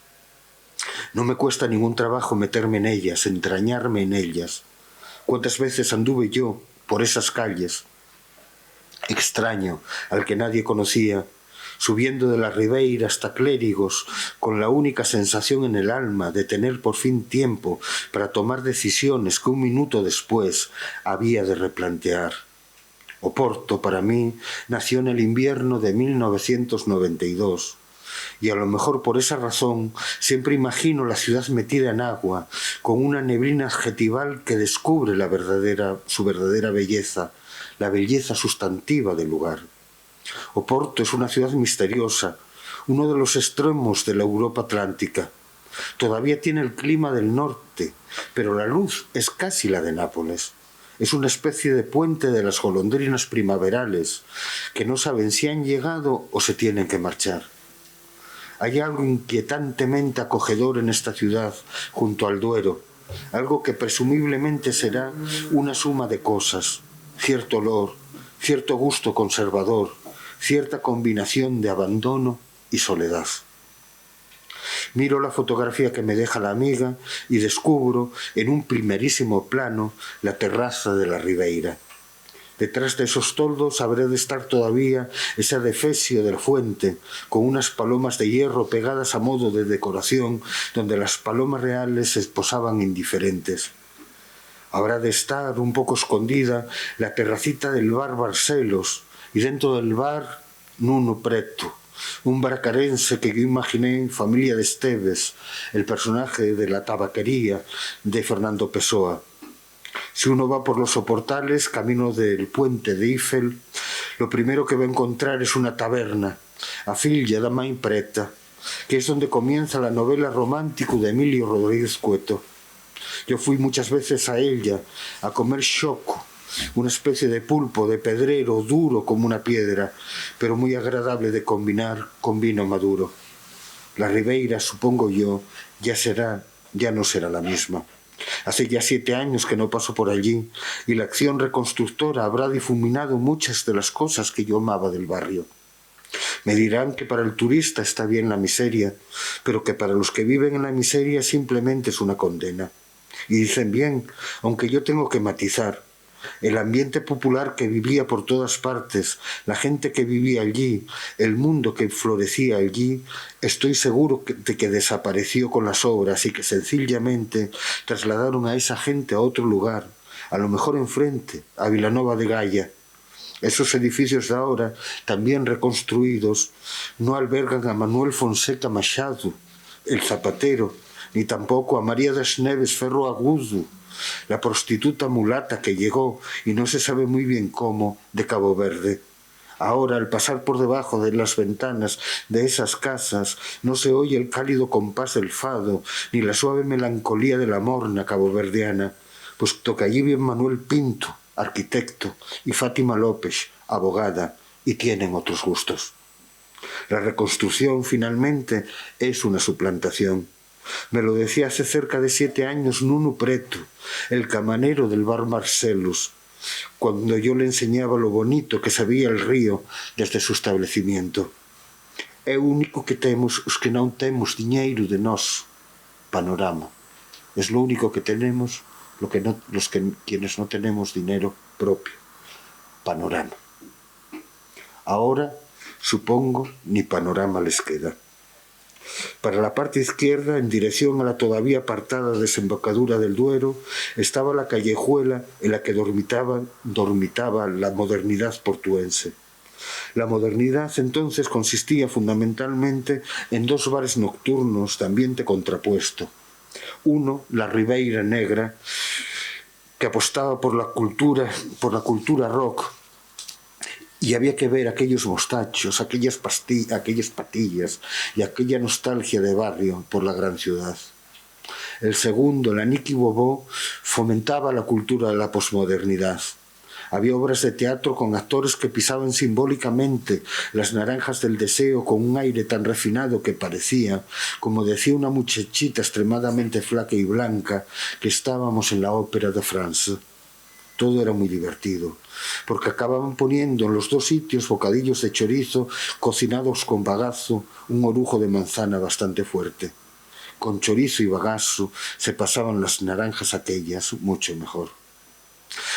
No me cuesta ningún trabajo meterme en ellas, entrañarme en ellas. ¿Cuántas veces anduve yo por esas calles, extraño, al que nadie conocía, subiendo de la Ribeira hasta Clérigos, con la única sensación en el alma de tener por fin tiempo para tomar decisiones que un minuto después había de replantear? Oporto, para mí, nació en el invierno de 1992, y a lo mejor por esa razón siempre imagino la ciudad metida en agua, con una neblina adjetival que descubre su verdadera belleza, la belleza sustantiva del lugar. Oporto es una ciudad misteriosa, uno de los extremos de la Europa atlántica. Todavía tiene el clima del norte, pero la luz es casi la de Nápoles. Es una especie de puente de las golondrinas primaverales, que no saben si han llegado o se tienen que marchar. Hay algo inquietantemente acogedor en esta ciudad, junto al Duero, algo que presumiblemente será una suma de cosas, cierto olor, cierto gusto conservador, cierta combinación de abandono y soledad. Miro la fotografía que me deja la amiga y descubro en un primerísimo plano la terraza de la Ribeira. Detrás de esos toldos habrá de estar todavía ese adefesio de la fuente, con unas palomas de hierro pegadas a modo de decoración, donde las palomas reales se posaban indiferentes. Habrá de estar un poco escondida la terracita del bar Barcelos, y dentro del bar Nuno Preto, un bracarense que yo imaginé en Familia de Esteves, el personaje de la tabaquería de Fernando Pessoa. Si uno va por los soportales, camino del puente de Eiffel, lo primero que va a encontrar es una taberna, a Figlia da Mãe Preta, que es donde comienza la novela romántica de Emilio Rodríguez Cueto. Yo fui muchas veces a ella a comer choco, una especie de pulpo de pedrero duro como una piedra, pero muy agradable de combinar con vino maduro. La Ribeira, supongo yo, ya no será la misma. Hace ya 7 años que no paso por allí y la acción reconstructora habrá difuminado muchas de las cosas que yo amaba del barrio. Me dirán que para el turista está bien la miseria, pero que para los que viven en la miseria simplemente es una condena. Y dicen bien, aunque yo tengo que matizar. El ambiente popular que vivía por todas partes, la gente que vivía allí, el mundo que florecía allí, estoy seguro de que desapareció con las obras y que sencillamente trasladaron a esa gente a otro lugar, a lo mejor enfrente, a Vilanova de Gaia. Esos edificios de ahora, también reconstruidos, no albergan a Manuel Fonseca Machado, el zapatero, ni tampoco a María das Neves Ferro Agudo, la prostituta mulata que llegó, y no se sabe muy bien cómo, de Cabo Verde. Ahora, al pasar por debajo de las ventanas de esas casas, no se oye el cálido compás del fado, ni la suave melancolía de la morna caboverdiana, puesto que allí vive Manuel Pinto, arquitecto, y Fátima López, abogada, y tienen otros gustos. La reconstrucción, finalmente, es una suplantación. Me lo decía hace cerca de 7 años Nuno Preto, el camarero del bar Marcelus, cuando yo le enseñaba lo bonito que sabía el río desde su establecimiento. É o único que temos os que non temos diñeiro de nós, panorama. Es lo único que tenemos quienes no tenemos dinero propio, panorama. Ahora, supongo, ni panorama les queda. Para la parte izquierda, en dirección a la todavía apartada desembocadura del Duero, estaba la callejuela en la que dormitaba la modernidad portuense. La modernidad entonces consistía fundamentalmente en 2 bares nocturnos de ambiente contrapuesto. Uno, la Ribeira Negra, que apostaba por la cultura rock, y había que ver aquellos mostachos, aquellas patillas y aquella nostalgia de barrio por la gran ciudad. El segundo, la Niki Bobó, fomentaba la cultura de la posmodernidad. Había obras de teatro con actores que pisaban simbólicamente las naranjas del deseo con un aire tan refinado que parecía, como decía una muchachita extremadamente flaca y blanca, que estábamos en la ópera de France. Todo era muy divertido, porque acababan poniendo en los 2 sitios bocadillos de chorizo cocinados con bagazo, un orujo de manzana bastante fuerte. Con chorizo y bagazo se pasaban las naranjas aquellas mucho mejor.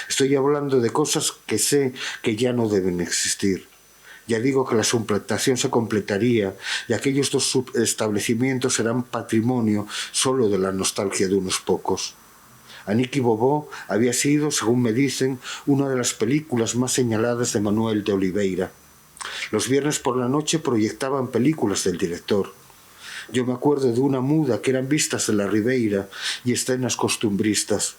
Estoy hablando de cosas que sé que ya no deben existir. Ya digo que la suplantación se completaría y aquellos 2 establecimientos serán patrimonio solo de la nostalgia de unos pocos. Aniki Bobó había sido, según me dicen, una de las películas más señaladas de Manuel de Oliveira. Los viernes por la noche proyectaban películas del director. Yo me acuerdo de una muda que eran vistas de la Ribeira y escenas costumbristas.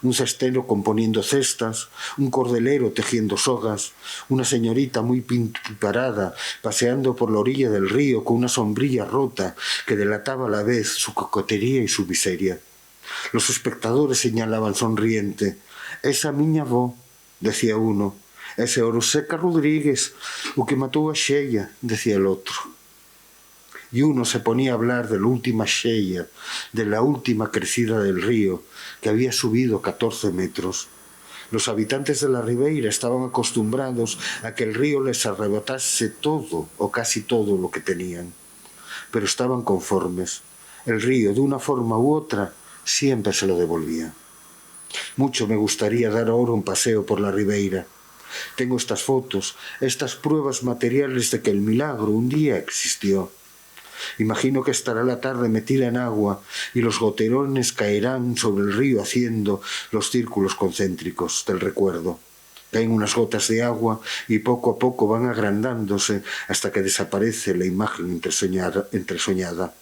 Un cestero componiendo cestas, un cordelero tejiendo sogas, una señorita muy pintarada paseando por la orilla del río con una sombrilla rota que delataba a la vez su coquetería y su miseria. Los espectadores señalaban sonriente: «Esa miña avó», decía uno. «Ese Oroseca Rodríguez, o que matou a Xella», decía el otro. Y uno se ponía a hablar de la última Xella, de la última crecida del río, que había subido 14 metros. Los habitantes de la Ribeira estaban acostumbrados a que el río les arrebatase todo o casi todo lo que tenían. Pero estaban conformes. El río, de una forma u otra, siempre se lo devolvía. Mucho me gustaría dar ahora un paseo por la Ribeira. Tengo estas fotos, estas pruebas materiales de que el milagro un día existió. Imagino que estará la tarde metida en agua y los goterones caerán sobre el río haciendo los círculos concéntricos del recuerdo. Caen unas gotas de agua y poco a poco van agrandándose hasta que desaparece la imagen entresoñada.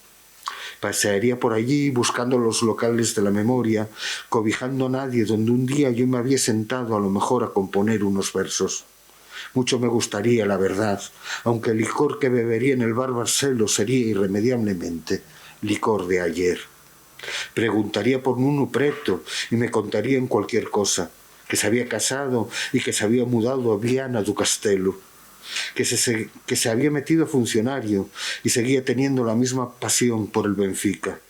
Pasearía por allí buscando los locales de la memoria, cobijando a nadie donde un día yo me había sentado a lo mejor a componer unos versos. Mucho me gustaría, la verdad, aunque el licor que bebería en el bar Barcelo sería irremediablemente licor de ayer. Preguntaría por Nuno Preto y me contarían cualquier cosa, que se había casado y que se había mudado a Viana do Castelo, que se había metido funcionario y seguía teniendo la misma pasión por el Benfica.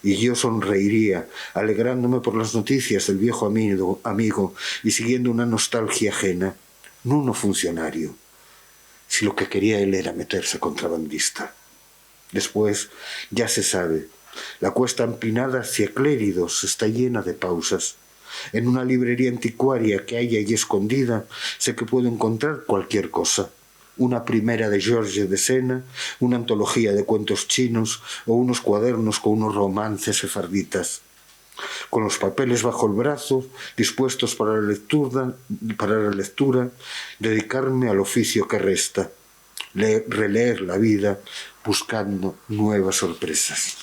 Y yo sonreiría, alegrándome por las noticias del viejo amigo y siguiendo una nostalgia ajena. Nuno funcionario, si lo que quería él era meterse contrabandista. Después, ya se sabe, la cuesta empinada hacia Cléridos está llena de pausas. En una librería anticuaria que hay allí escondida, sé que puedo encontrar cualquier cosa. Una primera de George de Sena, una antología de cuentos chinos o unos cuadernos con unos romances sefarditas. Con los papeles bajo el brazo, dispuestos para la lectura, dedicarme al oficio que resta, releer la vida buscando nuevas sorpresas.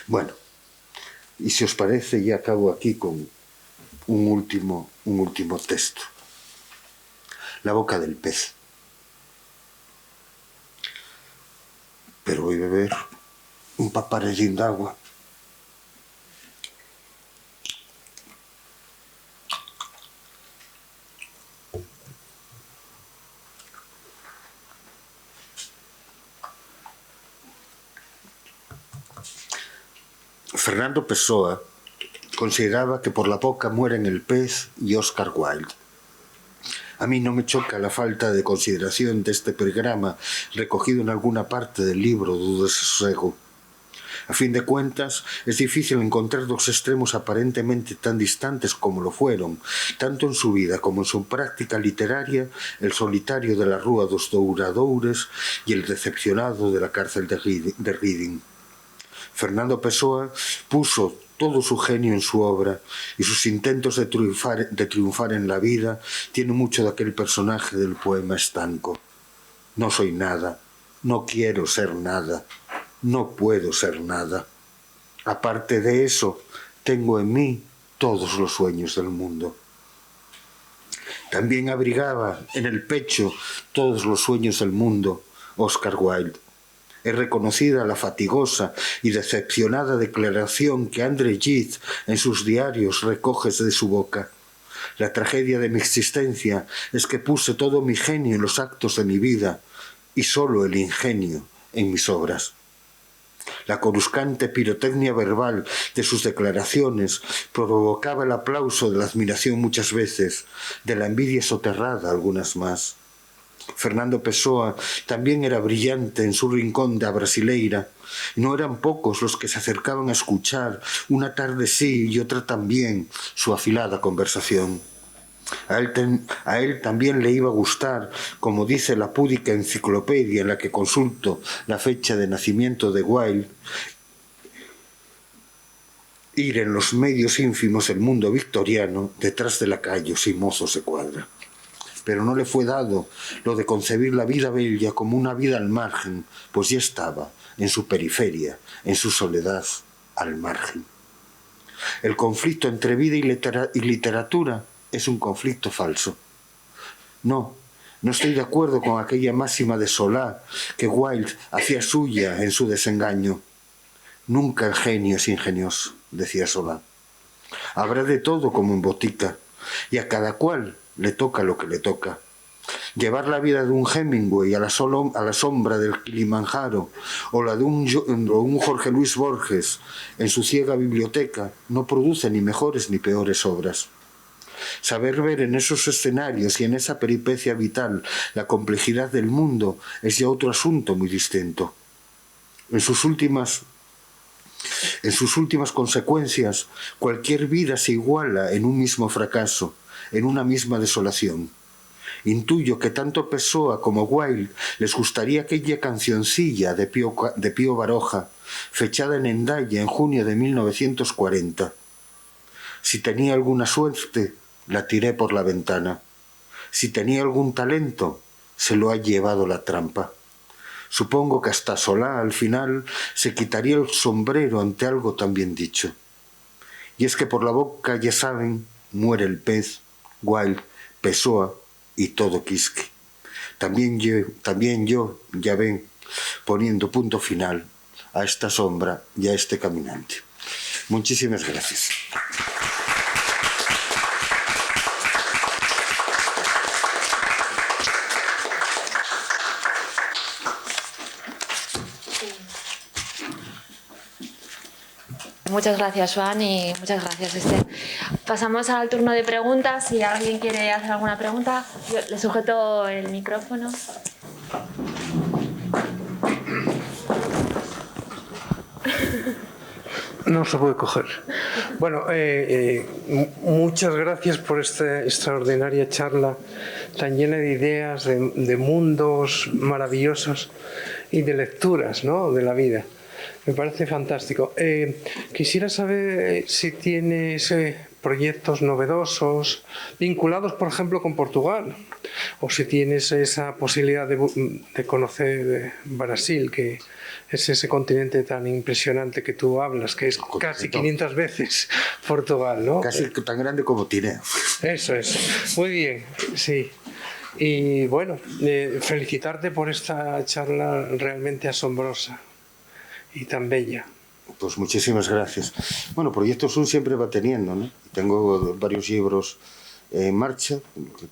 Bueno, Y si os parece, ya acabo aquí con un último texto. La boca del pez. Pero voy a beber un paparellín de agua. Fernando Pessoa consideraba que por la boca mueren el pez y Oscar Wilde. A mí no me choca la falta de consideración de este programa recogido en alguna parte del libro do Desasosiego. A fin de cuentas, es difícil encontrar dos extremos aparentemente tan distantes como lo fueron, tanto en su vida como en su práctica literaria, el solitario de la Rúa dos Douradoures y el decepcionado de la cárcel de Reading. Fernando Pessoa puso todo su genio en su obra y sus intentos de triunfar en la vida tienen mucho de aquel personaje del poema estanco. No soy nada, no quiero ser nada, no puedo ser nada. Aparte de eso, tengo en mí todos los sueños del mundo. También abrigaba en el pecho todos los sueños del mundo Oscar Wilde. Es reconocida la fatigosa y decepcionada declaración que André Gide en sus diarios recoge de su boca. La tragedia de mi existencia es que puse todo mi genio en los actos de mi vida y solo el ingenio en mis obras. La coruscante pirotecnia verbal de sus declaraciones provocaba el aplauso de la admiración muchas veces, de la envidia soterrada algunas más. Fernando Pessoa también era brillante en su rincón de a brasileira, y no eran pocos los que se acercaban a escuchar, una tarde sí y otra también, su afilada conversación. A él también le iba a gustar, como dice la púdica enciclopedia en la que consulto la fecha de nacimiento de Wilde, ir en los medios ínfimos del mundo victoriano detrás de lacayos y mozos de cuadra. Pero no le fue dado lo de concebir la vida bella como una vida al margen, pues ya estaba en su periferia, en su soledad, al margen. El conflicto entre vida y literatura es un conflicto falso. No estoy de acuerdo con aquella máxima de Solá que Wilde hacía suya en su desengaño. Nunca el genio es ingenioso, decía Solá. Habrá de todo como en botica, y a cada cual le toca lo que le toca. Llevar la vida de un Hemingway a la sombra del Kilimanjaro o la de un Jorge Luis Borges en su ciega biblioteca no produce ni mejores ni peores obras. Saber ver en esos escenarios y en esa peripecia vital la complejidad del mundo es ya otro asunto muy distinto. En sus últimas consecuencias, cualquier vida se iguala en un mismo fracaso, en una misma desolación. Intuyo que tanto Pessoa como Wilde les gustaría aquella cancioncilla de Pío Baroja, fechada en Hendaya en junio de 1940. Si tenía alguna suerte, la tiré por la ventana. Si tenía algún talento, se lo ha llevado la trampa. Supongo que hasta Solá, al final, se quitaría el sombrero ante algo tan bien dicho. Y es que por la boca, ya saben, muere el pez, Wilde, Pessoa y todo Quisque. También yo, ya ven, poniendo punto final a esta sombra y a este caminante. Muchísimas gracias. Muchas gracias, Joan, y muchas gracias, Esther. Pasamos al turno de preguntas. Si alguien quiere hacer alguna pregunta, yo le sujeto el micrófono. No se puede coger. Bueno, muchas gracias por esta extraordinaria charla tan llena de ideas, de mundos maravillosos y de lecturas, ¿no?, de la vida. Me parece fantástico. Quisiera saber si tienes proyectos novedosos, vinculados, por ejemplo, con Portugal, o si tienes esa posibilidad de conocer Brasil, que es ese continente tan impresionante que tú hablas, que es casi 500 veces Portugal, ¿no? Casi tan grande como Tineo. Eso es. Muy bien, sí. Y bueno, felicitarte por esta charla realmente asombrosa y tan bella. Pues muchísimas gracias. Bueno, proyectos uno siempre va teniendo, ¿no? Tengo varios libros en marcha,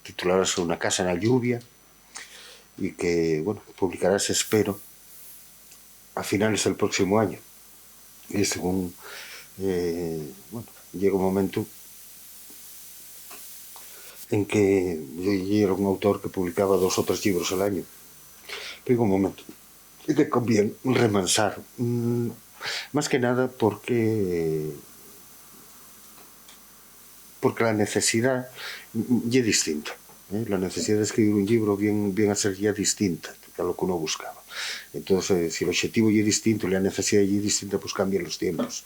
titulados Una casa en la lluvia, y que, bueno, publicarás, espero, a finales del próximo año. Y según, bueno, llega un momento en que yo era un autor que publicaba 2 o 3 libros al año. Llega un momento en que conviene remansar, más que nada porque la necesidad ya es distinta. La necesidad de escribir un libro viene a ser ya distinta a lo que uno buscaba. Entonces, si el objetivo ya es distinto y la necesidad ya es distinta, pues cambian los tiempos.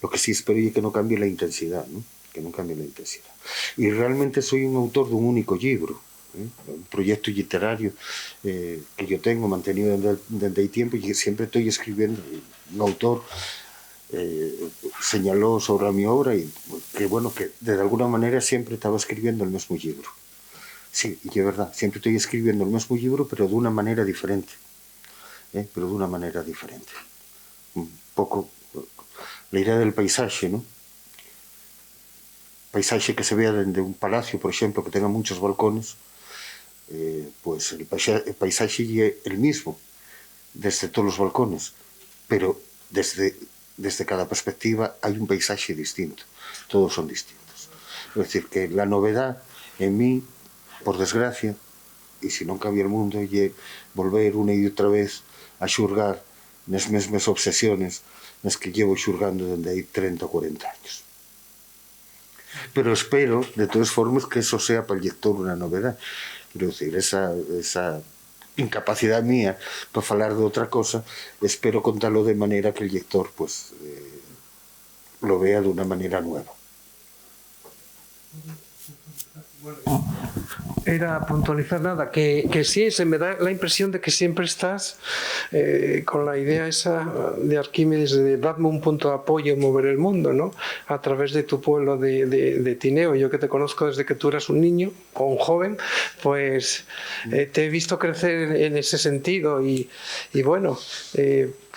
Lo que sí espero es que no cambie la intensidad, ¿no? Que no cambie la intensidad. Y realmente soy un autor de un único libro, un proyecto literario que yo tengo mantenido desde hay tiempo, y siempre estoy escribiendo. Un autor señaló sobre mi obra y que, bueno, que de alguna manera siempre estaba escribiendo el mismo libro. Sí, y es verdad, siempre estoy escribiendo el mismo libro, pero de una manera diferente. Pero de una manera diferente. Un poco la idea del paisaje, ¿no? Paisaje que se vea desde un palacio, por ejemplo, que tenga muchos balcones, pues el paisaje es el mismo desde todos los balcones, pero desde cada perspectiva hay un paisaje distinto, todos son distintos. Es decir, que la novedad en mí, por desgracia, y si non cambia el mundo, é volver una e outra vez a xurgar nas mesmas obsesiones nas que llevo xurgando dende aí 30 ou 40 años. Pero espero, de todas formas, que eso sea para el lector una novedad. Quiero decir, esa incapacidad mía para falar de outra cosa, espero contarlo de manera que el lector pues, lo vea de una manera nueva. Era puntualizar nada, que sí, se me da la impresión de que siempre estás con la idea esa de Arquímedes de darme un punto de apoyo y mover el mundo, ¿no? A través de tu pueblo de Tineo. Yo que te conozco desde que tú eras un niño o un joven, pues te he visto crecer en ese sentido y bueno,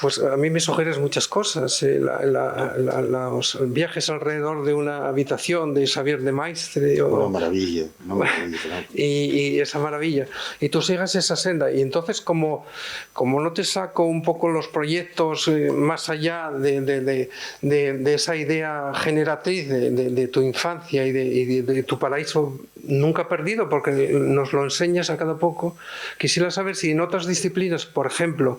pues a mí me sugieres muchas cosas. Los viajes alrededor de una habitación de Xavier de Maistre. Una maravilla, una maravilla. Y esa maravilla. Y tú sigas esa senda. Y entonces, como no te saco un poco los proyectos más allá de esa idea generatriz de tu infancia y de tu paraíso nunca perdido, porque nos lo enseñas a cada poco, quisiera saber si en otras disciplinas, por ejemplo,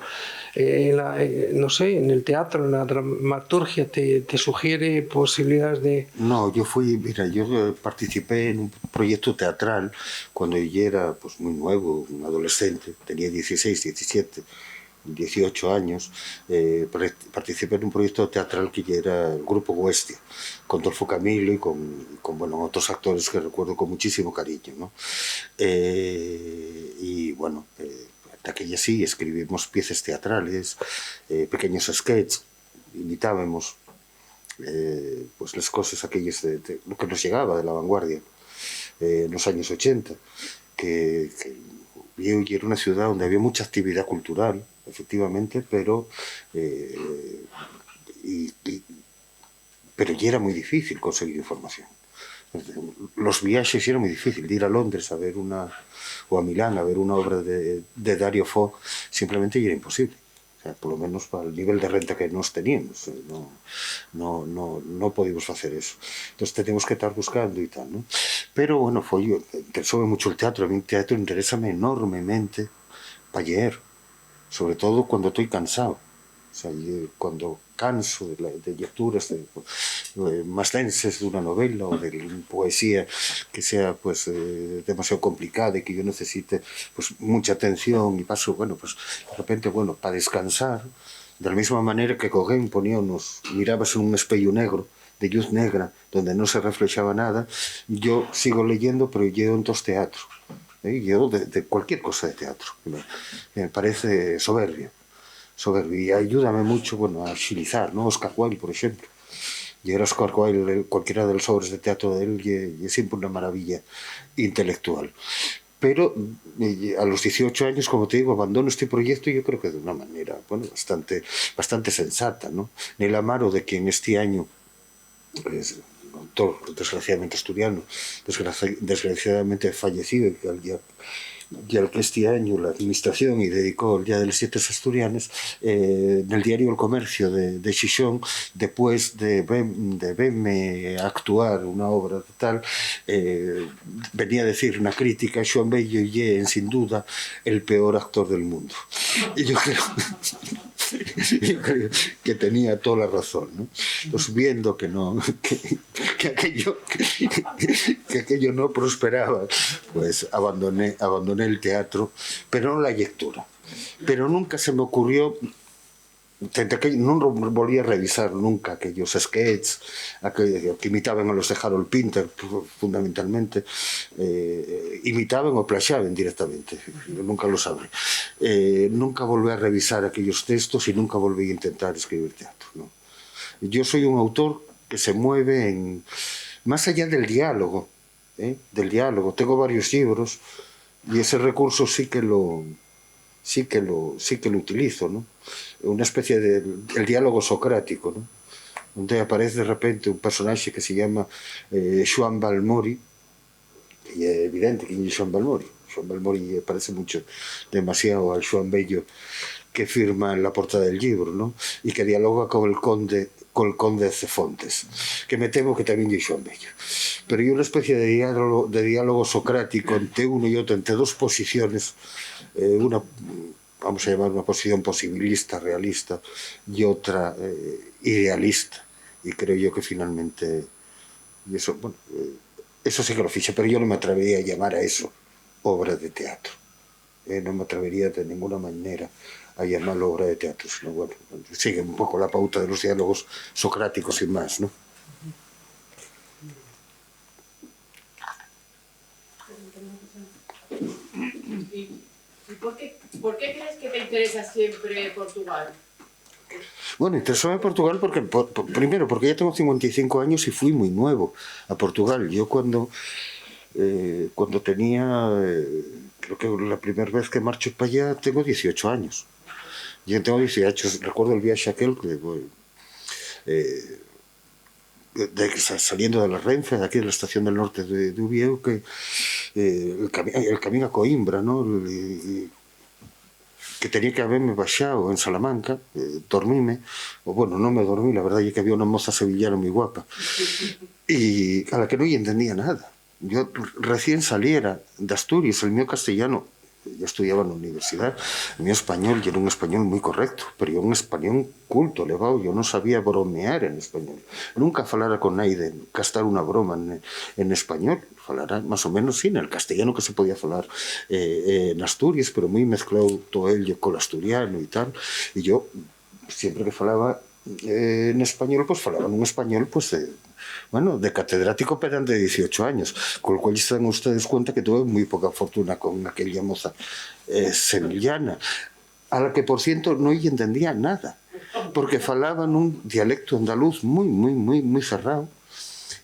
no sé, en el teatro, en la dramaturgia, te sugiere posibilidades de... No, yo participé en un proyecto teatral cuando yo era pues, muy nuevo, un adolescente, tenía 16, 17, 18 años, participé en un proyecto teatral que ya era el Grupo Huestia, con Dolfo Camilo y con bueno, otros actores que recuerdo con muchísimo cariño, ¿no? Y bueno, de aquella sí, escribimos piezas teatrales, pequeños sketches, imitábamos pues las cosas aquellas de lo que nos llegaba de la vanguardia en los años 80, que era una ciudad donde había mucha actividad cultural, efectivamente, pero ya era muy difícil conseguir información. Los viajes eran muy difíciles, de ir a Londres a ver o a Milán a ver una obra de Dario Fo, simplemente era imposible. O sea, por lo menos para el nivel de renta que nos teníamos, no podíamos hacer eso. Entonces tenemos que estar buscando y tal, ¿no? Pero bueno, interesóme mucho el teatro. A mí el teatro interésame enormemente para leer, sobre todo cuando estoy cansado. O sea, cuando canso de lecturas más densas de una novela o de poesía que sea pues demasiado complicada y que yo necesite pues mucha atención y paso, bueno, pues de repente, bueno, para descansar, de la misma manera que Gauguin mirabas en un espejo negro de luz negra, donde no se reflejaba nada, yo sigo leyendo, pero yo entonces teatro. Yo de cualquier cosa de teatro, que me parece soberbio. Y ayúdame mucho, bueno, a agilizar, ¿no? Oscar Wilde, por ejemplo. Y era Oscar Wilde, cualquiera de los obras de teatro de él, y es siempre una maravilla intelectual. Pero a los 18 años, como te digo, abandono este proyecto, yo creo que de una manera, bueno, bastante sensata, ¿no? Neil Amaro, de quien este año es un autor desgraciadamente asturiano, desgraciadamente fallecido, y al que este año la administración y dedicó el Día de las Siete Asturianas, en el diario El Comercio de Xixón, después de verme actuar una obra de tal, venía a decir una crítica: Xoán Bello y sin duda el peor actor del mundo. Y yo creo que tenía toda la razón, ¿no? Entonces, viendo que aquello no prosperaba, pues abandoné el teatro, pero no la lectura. Pero nunca se me ocurrió, no volví a revisar nunca aquellos sketches que imitaban a los de Harold Pinter, fundamentalmente, imitaban o plagiaban directamente, yo nunca lo sabré. Nunca volví a revisar aquellos textos y nunca volví a intentar escribir teatro, ¿no? Yo soy un autor que se mueve más allá del diálogo, Tengo varios libros y ese recurso sí que lo utilizo, ¿no? Una especie del diálogo socrático, ¿no? Donde aparece de repente un personaje que se llama Xoán Balmori, y es evidente quién es Xoán Balmori. Xoán Balmori parece demasiado al Xoán Bello que firma en la portada del libro, ¿no? Y que dialoga con el conde de Cefontes, que me temo que también es Xoán Bello. Pero hay una especie de diálogo socrático entre uno y otro, entre dos posiciones, una, vamos a llamar una posición posibilista, realista, y otra idealista. Y creo yo que finalmente, eso sí que lo fiché, pero yo no me atrevería a llamar a eso obra de teatro. No me atrevería de ninguna manera a llamarlo obra de teatro, sino, bueno, sigue un poco la pauta de los diálogos socráticos sin más, ¿no? ¿Y por qué crees que te interesa siempre Portugal? Bueno, interesóme Portugal primero porque ya tengo 55 años y fui muy nuevo a Portugal. Yo cuando tenía, creo que la primera vez que marcho para allá, tengo 18 años. Yo tengo 18, recuerdo el viaje aquel saliendo de la Renfe, de aquí de la estación del norte de Uvieu, que el camino a Coimbra, ¿no? Que tenía que haberme bajado en Salamanca, dormíme, o bueno, no me dormí, la verdad es que había una moza sevillana muy guapa, y a la que no entendía nada. Yo recién saliera de Asturias, el mío castellano, yo estudiaba en la universidad, el mío español, y era un español muy correcto, pero yo un español culto, elevado, yo no sabía bromear en español. Nunca falara con nadie, gastar una broma en español, falara más o menos sí, en el castellano que se podía falar en Asturias, pero muy mezclado todo ello con el asturiano y tal, y yo siempre que falaba en español, pues falaba en un español, pues de catedrático pedante de 18 años, con lo cual se dan ustedes cuenta que tuve muy poca fortuna con aquella moza sevillana, a la que por cierto no entendía nada, porque falaban un dialecto andaluz muy cerrado,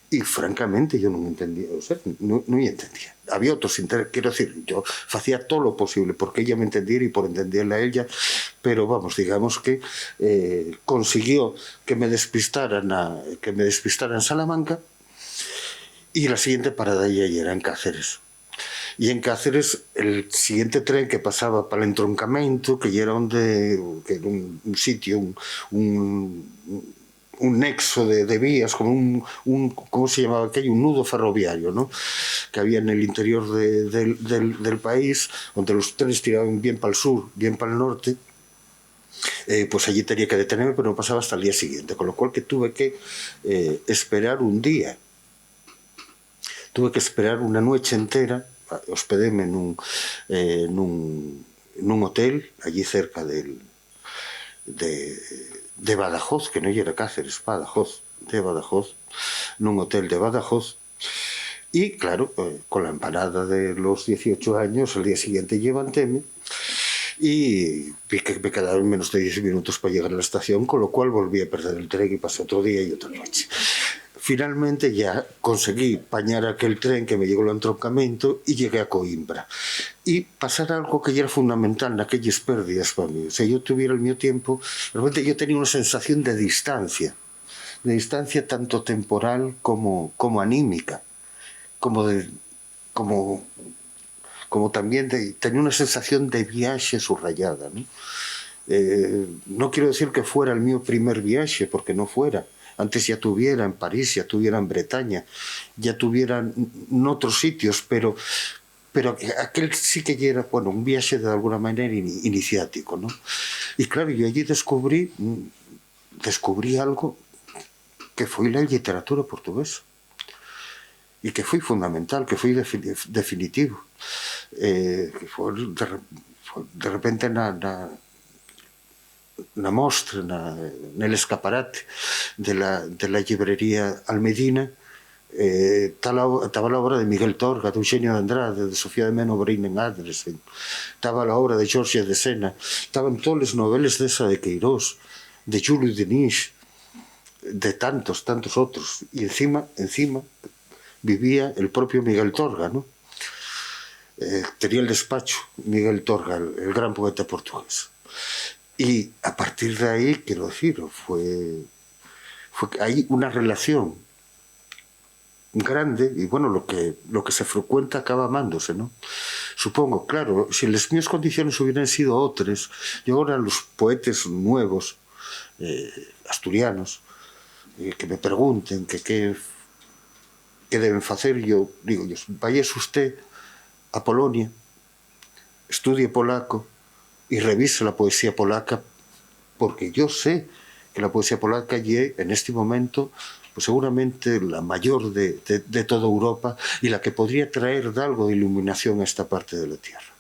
y francamente yo no entendía, o sea, no entendía. Había otros intereses, quiero decir, yo hacía todo lo posible porque ella me entendiera y por entenderla a ella, pero vamos, digamos que consiguió que me despistaran en Salamanca, y la siguiente parada ya era en Cáceres. Y en Cáceres el siguiente tren que pasaba para el entroncamento, que era un sitio, un nexo de vías, como ¿cómo se llamaba aquello? Un nudo ferroviario, ¿no? Que había en el interior del país, donde los trenes tiraban bien para el sur, bien para el norte. Pues allí tenía que detenerme, pero no pasaba hasta el día siguiente, con lo cual que tuve que esperar un día. Tuve que esperar una noche entera, hospedéme en un hotel, allí cerca de Badajoz, que no era Cáceres, Badajoz, nun hotel de Badajoz, y claro, con la empanada de los 18 años, al día siguiente levantéme y vi que me quedaron menos de 10 minutos para llegar a la estación, con lo cual volví a perder el tren y pasé otro día y otra noche. Finalmente ya conseguí pañar aquel tren que me llegó al entroncamento y llegué a Coimbra. Y pasar algo que ya era fundamental en aquellas pérdidas para mí. O sea, yo tuviera el mío tiempo, realmente yo tenía una sensación de distancia tanto temporal como anímica, como también tenía una sensación de viaje subrayada, ¿no? No quiero decir que fuera el mío primer viaje, porque no fuera. Antes ya tuviera en París, ya tuviera en Bretaña, ya tuviera en otros sitios, pero aquel sí que ya era, bueno, un viaje de alguna manera iniciático, ¿no? Y claro, yo allí descubrí algo que foi la literatura portuguesa e que foi fundamental, que foi definitivo, que foi de repente na mostra, nel escaparate de la librería Almedina, estaba la obra de Miguel Torga, de Eugenio de Andrade, de Sofía de Meno Breinen Adresen, estaba la obra de Jorge de Sena, estaban todas as novelas desa de Queirós, de Julio Denis, de tantos otros, y encima vivía el propio Miguel Torga, ¿no? Tenía el despacho Miguel Torga, el gran poeta portugués, y a partir de ahí, quiero decir, fue ahí una relación grande, y bueno, lo que se frecuenta acaba amándose, ¿no? Supongo, claro, si las mis condiciones hubieran sido otras, yo ahora los poetas nuevos, asturianos, que me pregunten que deben facer, yo digo, vayas usted a Polonia, estudie polaco y revise la poesía polaca, porque yo sé que la poesía polaca es en este momento pues seguramente la mayor de toda Europa y la que podría traer algo de iluminación a esta parte de la tierra.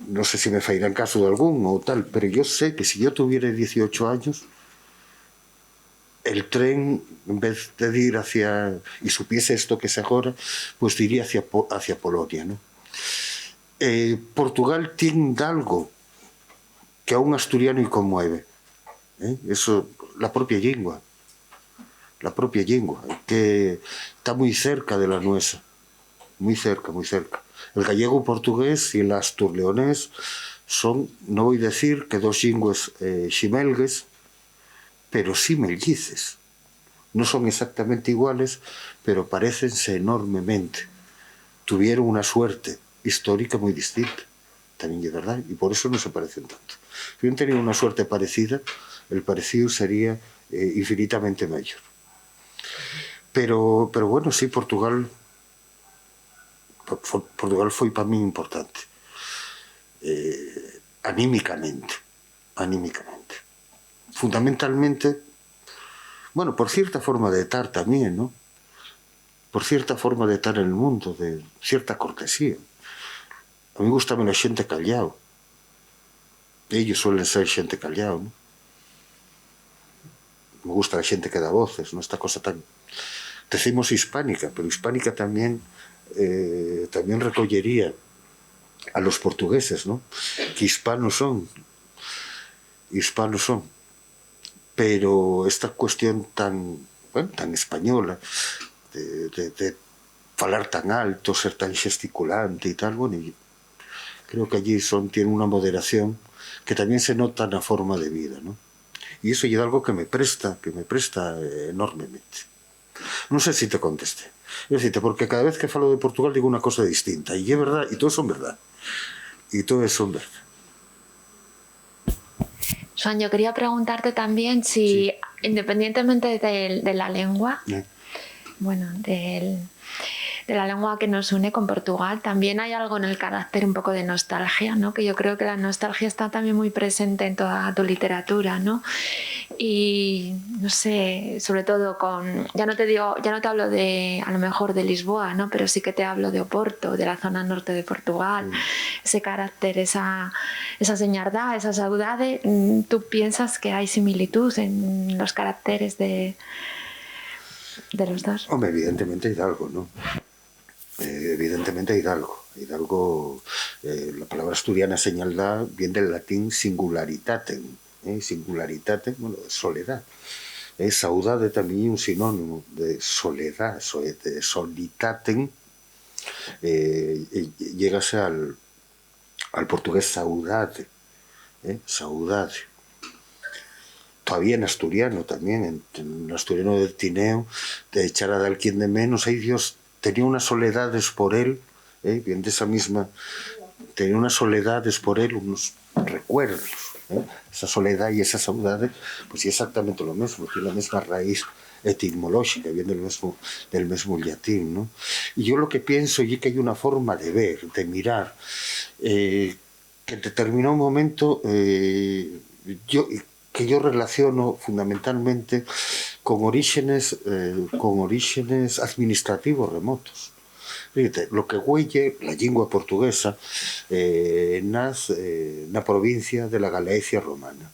No sé si me fairán caso de algún o tal, pero yo sé que si yo tuviera 18 años, el tren, en vez de ir hacia, y supiese esto que es ahora, pues diría hacia Polonia, ¿no? Portugal tiene algo que a un asturiano y conmueve, eso, la propia lengua, que está muy cerca de la nuestra, muy cerca. El gallego portugués y el astur-leonés son, no voy a decir que dos lenguas ximelgues, pero sí mellizes. No son exactamente iguales, pero parécense enormemente. Tuvieron una suerte histórica muy distinta, también es verdad, y por eso no se parecen tanto. Si hubieran tenido una suerte parecida, el parecido sería infinitamente mayor. Pero bueno, sí, Portugal foi para mí importante, anímicamente. Fundamentalmente, bueno, por cierta forma de estar también, ¿no? Por cierta forma de estar en el mundo, de cierta cortesía. A mí gusta la xente callao. Ellos suelen ser xente callao, ¿no? Me gusta la xente que da voces, ¿no? Esta cosa tan... Decimos hispánica, pero hispánica también recollería a los portugueses, ¿no? Que hispanos son. Pero esta cuestión tan española de falar tan alto, ser tan gesticulante y tal, bueno, y creo que allí tienen una moderación que también se nota en la forma de vida, ¿no? Y eso es algo que me presta enormemente. No sé si te contesté. Es decir, porque cada vez que falo de Portugal digo una cosa distinta, y es verdad, y todo son verdad. Joan, yo quería preguntarte también si, independientemente de la lengua, bueno, la lengua que nos une con Portugal. También hay algo en el carácter un poco de nostalgia, ¿no? Que yo creo que la nostalgia está también muy presente en toda tu literatura, ¿no? Y no sé, sobre todo ya no te hablo de, a lo mejor, de Lisboa, ¿no? Pero sí que te hablo de Oporto, de la zona norte de Portugal, ese carácter, esa señardad, esa saudade. ¿Tú piensas que hay similitud en los caracteres de los dos? Hombre, evidentemente Hidalgo, ¿no? Evidentemente Hidalgo. Hidalgo, la palabra asturiana señaldad viene del latín singularitate, singularitate, bueno, soledad. Saudade también un sinónimo de soledad, de solitaten. Llegase al portugués saudade, saudade. Todavía en asturiano también, en asturiano del Tineo, de echar a dar quien de menos, ay Dios, tenía unas soledades por él, bien de esa misma, tenía unas soledades por él, unos recuerdos, esa soledad y esa saudade, pues sí, exactamente lo mismo, tiene la misma raíz etimológica, viene del mismo latín, ¿no? Y yo lo que pienso es que hay una forma de ver, de mirar, que en determinado momento que yo relaciono fundamentalmente con orígenes administrativos remotos. Fíjate, lo que huelle la lengua portuguesa nace en la provincia de la Galicia romana.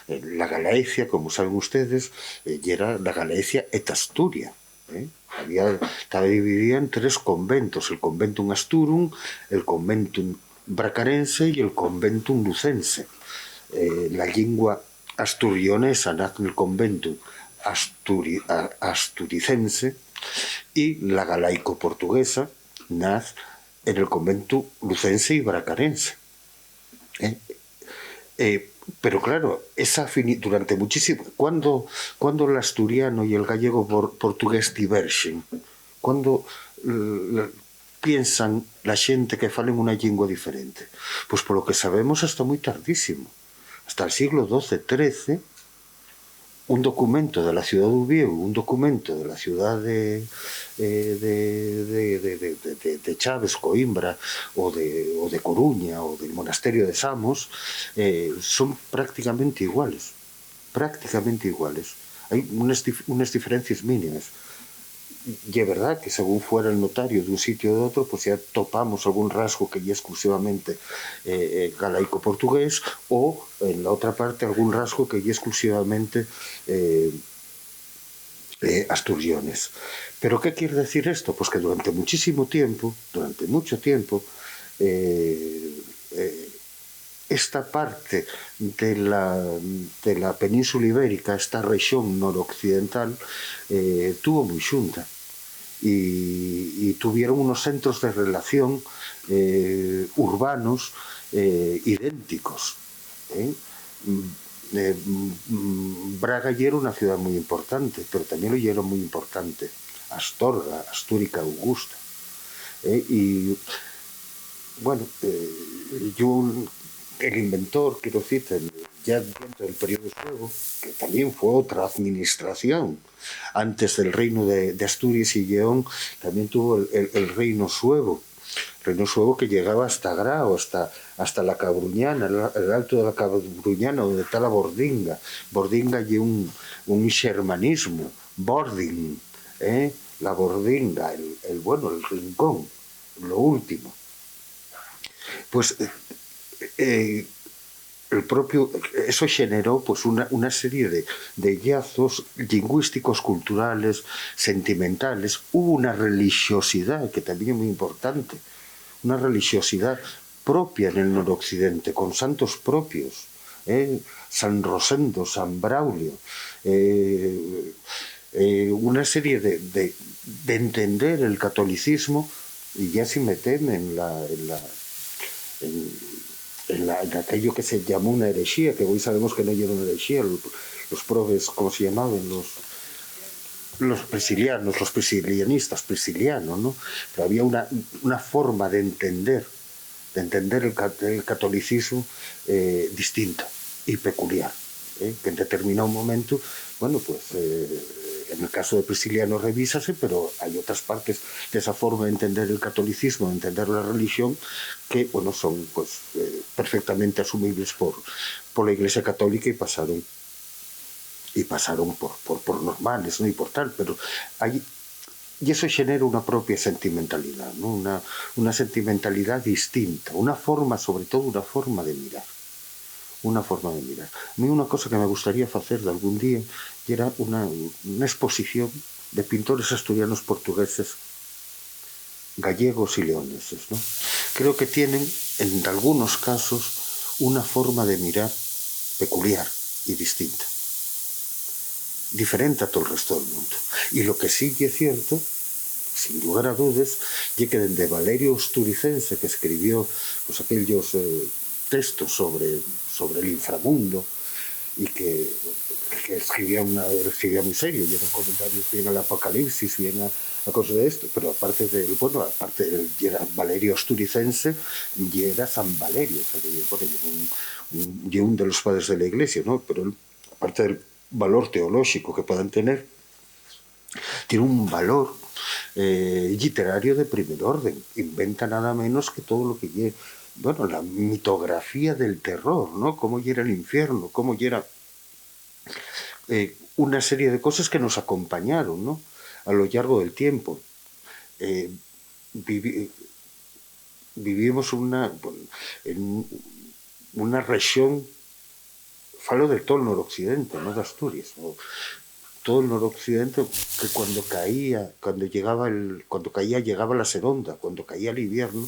La Galicia, como saben ustedes, era la Galicia et Asturia. Estaba dividida en 3 conventos: el Conventum Asturum, el Conventum Bracarense y el Conventum Lucense. La lengua asturionesa nace en el convento asturicense y la galaico-portuguesa nace en el convento lucense y bracarense. Pero claro, durante muchísimo... Cuando el asturiano y el gallego portugués divergen, cuando piensan la gente que falen una lengua diferente, pues por lo que sabemos hasta muy tardísimo. Hasta el siglo XII-XIII, un documento de la ciudad de Uvieu, un documento de la ciudad de Chaves, Coimbra, o de Coruña, o del monasterio de Samos, son prácticamente iguales. Prácticamente iguales. Hay unas diferencias mínimas. Y es verdad que según fuera el notario de un sitio o de otro, pues ya topamos algún rasgo que ya exclusivamente galaico-portugués, o en la otra parte algún rasgo que ya exclusivamente asturiones. ¿Pero qué quiere decir esto? Pues que durante mucho tiempo, esta parte de la península ibérica, esta región noroccidental, tuvo muy xunta y tuvieron unos centros de relación urbanos idénticos. Braga ya era una ciudad muy importante, pero también lo era muy importante Astorga, Astúrica Augusta. Y bueno, el inventor, quiero decir, ya dentro del periodo suevo, que también fue otra administración, antes del reino de Asturias y León, también tuvo el reino suevo. El reino suevo que llegaba hasta Grao, hasta la Cabruñana, el alto de la Cabruñana, donde está la Bordinga. Bordinga y un xermanismo, Bording, la Bordinga, el rincón, lo último. Pues eso generó pues una serie de hallazgos lingüísticos, culturales, sentimentales. Hubo una religiosidad que también es muy importante, una religiosidad propia en el noroccidente, con santos propios, San Rosendo, San Braulio, una serie de entender el catolicismo, y ya sin meterme en aquello que se llamó una herejía, que hoy sabemos que no era una herejía, los probes, ¿cómo se llamaban? Los priscilianistas, ¿no? Pero había una forma de entender el catolicismo distinta y peculiar, que en determinado momento, bueno, pues en el caso de Prisciliano revísase, pero hay otras partes de esa forma de entender el catolicismo, de entender la religión, que bueno, son pues, perfectamente asumibles por la Iglesia Católica y pasaron por normales, ¿no? Y por tal, pero hay... Y eso genera una propia sentimentalidad, ¿no? Una sentimentalidad distinta, una forma, sobre todo una forma de mirar. Una forma de mirar. A mí una cosa que me gustaría hacer de algún día era una exposición de pintores asturianos portugueses, gallegos y leoneses, ¿no? Creo que tienen, en algunos casos, una forma de mirar peculiar y distinta, diferente a todo el resto del mundo. Y lo que sí que es cierto, sin lugar a dudas, es que desde Valerio Osturicense, que escribió pues, aquellos textos sobre el inframundo, y que escribía muy serio, y eran comentarios bien al Apocalipsis, bien a cosas de esto, pero aparte del era Valerio Osturicense, y era San Valerio, o sea, y un de los padres de la Iglesia, ¿no? Pero él, aparte del valor teológico que puedan tener, tiene un valor literario de primer orden. Inventa nada menos que todo lo que lleva, bueno, la mitografía del terror, ¿no? Cómo era el infierno, cómo era una serie de cosas que nos acompañaron, ¿no? A lo largo del tiempo. Vivimos en una región, falo de todo el noroccidente, no de Asturias, ¿no? Todo el noroccidente, que cuando caía llegaba la seronda, cuando caía el invierno,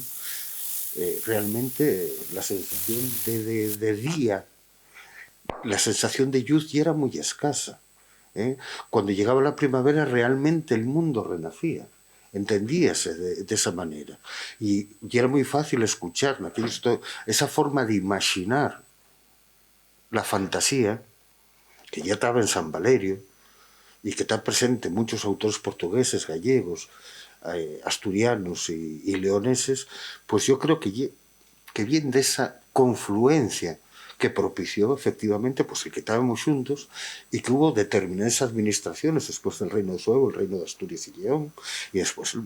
realmente la sensación de día, la sensación de luz ya era muy escasa. Cuando llegaba la primavera realmente el mundo renacía, entendíase de esa manera, y era muy fácil escuchar esa forma de imaginar la fantasía, que ya estaba en San Valerio, y que está presente en muchos autores portugueses, gallegos, asturianos y leoneses, pues yo creo que viene de esa confluencia que propició efectivamente pues el que estábamos juntos y que hubo determinadas administraciones después del Reino de Suevo, el Reino de Asturias y León, y después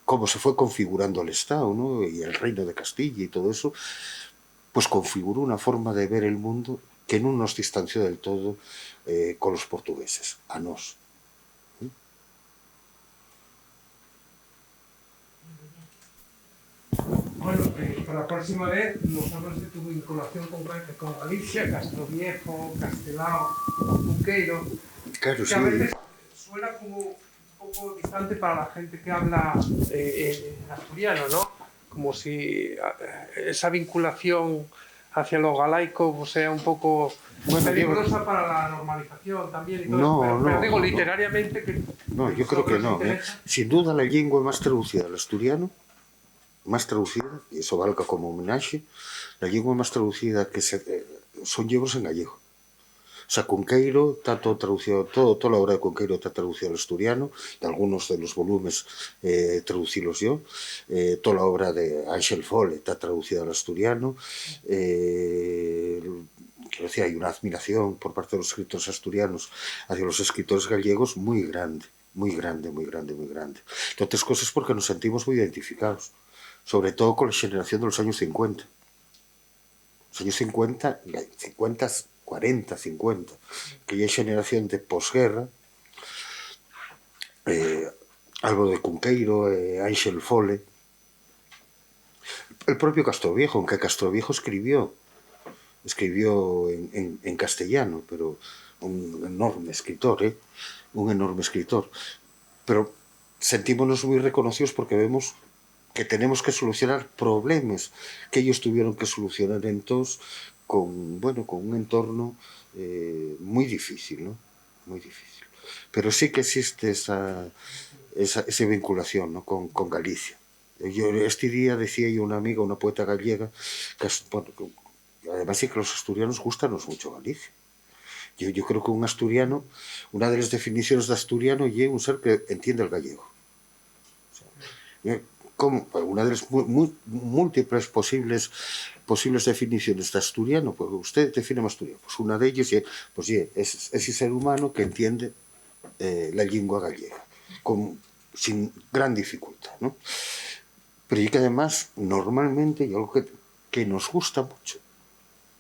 cómo se fue configurando el Estado, ¿no? Y el Reino de Castilla y todo eso, pues configuró una forma de ver el mundo que no nos distanció del todo con los portugueses, a nos. Bueno, para la próxima vez nos hablas de tu vinculación con Galicia, Castroviejo, Castelao, Cunqueiro, Claro, que sí. a veces suena como un poco distante para la gente que habla asturiano, ¿no? Como si esa vinculación hacia lo galaico pues, sea un poco peligrosa para la normalización también y todo No, pero digo, no, literariamente... Que no, yo creo que no. Sin duda la lengua más traducida al asturiano, más traducida, y eso valga como homenaje, la lengua más traducida son libros en gallego. O sea, Cunqueiro está todo traducido, toda la obra de Cunqueiro está traducida al asturiano, de algunos de los volúmenes traducirlos yo, toda la obra de Ángel Fole está traducida al asturiano, quiero decir, hay una admiración por parte de los escritores asturianos hacia los escritores gallegos muy grande, muy grande, muy grande, muy grande. Entre otras cosas porque nos sentimos muy identificados, sobre todo con la generación de los años 50. Los años 50, 40, 50, que ya es generación de posguerra, algo de Cunqueiro, Ángel Fole, el propio Castroviejo, aunque Castroviejo escribió en castellano, pero un enorme escritor, un enorme escritor, pero sentímonos muy reconocidos porque vemos que tenemos que solucionar problemas que ellos tuvieron que solucionar entonces con un entorno muy difícil, ¿no? Muy difícil. Pero sí que existe esa vinculación, ¿no? con Galicia. Yo este día decía yo una amiga, una poeta gallega, que además sí que los asturianos gustanos mucho Galicia. Yo creo que un asturiano, una de las definiciones de asturiano es un ser que entiende el gallego. O sea, como unha das múltiples posibles definiciones de asturiano, pues usted define asturiano, pues unha de ellas é ese ser humano que entiende la lingua gallega sin gran dificultad, ¿no? Pero y que además normalmente hay algo que nos gusta mucho.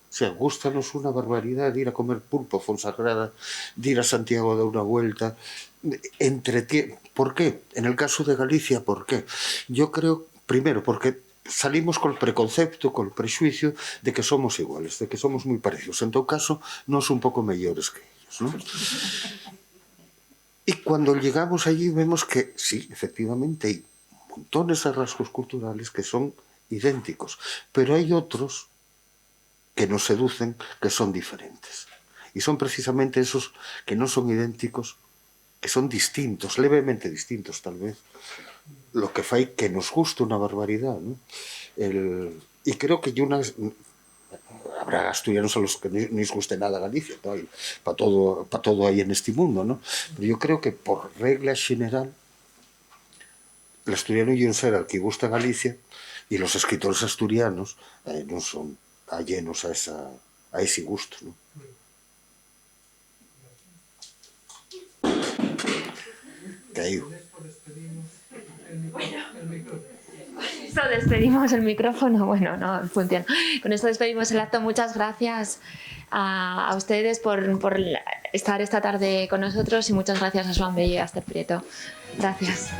O sea, gustanos una barbaridad de ir a comer pulpo a Fonsagrada, de ir a Santiago a dar una vuelta. ¿Por qué? En el caso de Galicia, ¿por qué? Yo creo, primero, porque salimos con el preconcepto, con el prejuicio de que somos iguales, de que somos muy parecidos. En todo caso, nos un poco mejores que ellos, ¿no? Y cuando llegamos allí vemos que, sí, efectivamente, hay montones de rasgos culturales que son idénticos, pero hay otros que nos seducen, que son diferentes. Y son precisamente esos que no son idénticos, que son distintos, levemente distintos tal vez, lo que fai que nos guste una barbaridad, ¿no? Y creo que habrá asturianos a los que no les guste nada Galicia, ¿no? Para todo hay en este mundo, ¿no? Pero yo creo que por regla general el asturiano y un ser al que gusta Galicia y los escritores asturianos no son allenos a ese gusto, ¿no? Caído. Con esto despedimos el micrófono. Bueno, no funciona. Con esto despedimos el acto. Muchas gracias a ustedes por estar esta tarde con nosotros y muchas gracias a Joan Bello y a Esther Prieto. Gracias.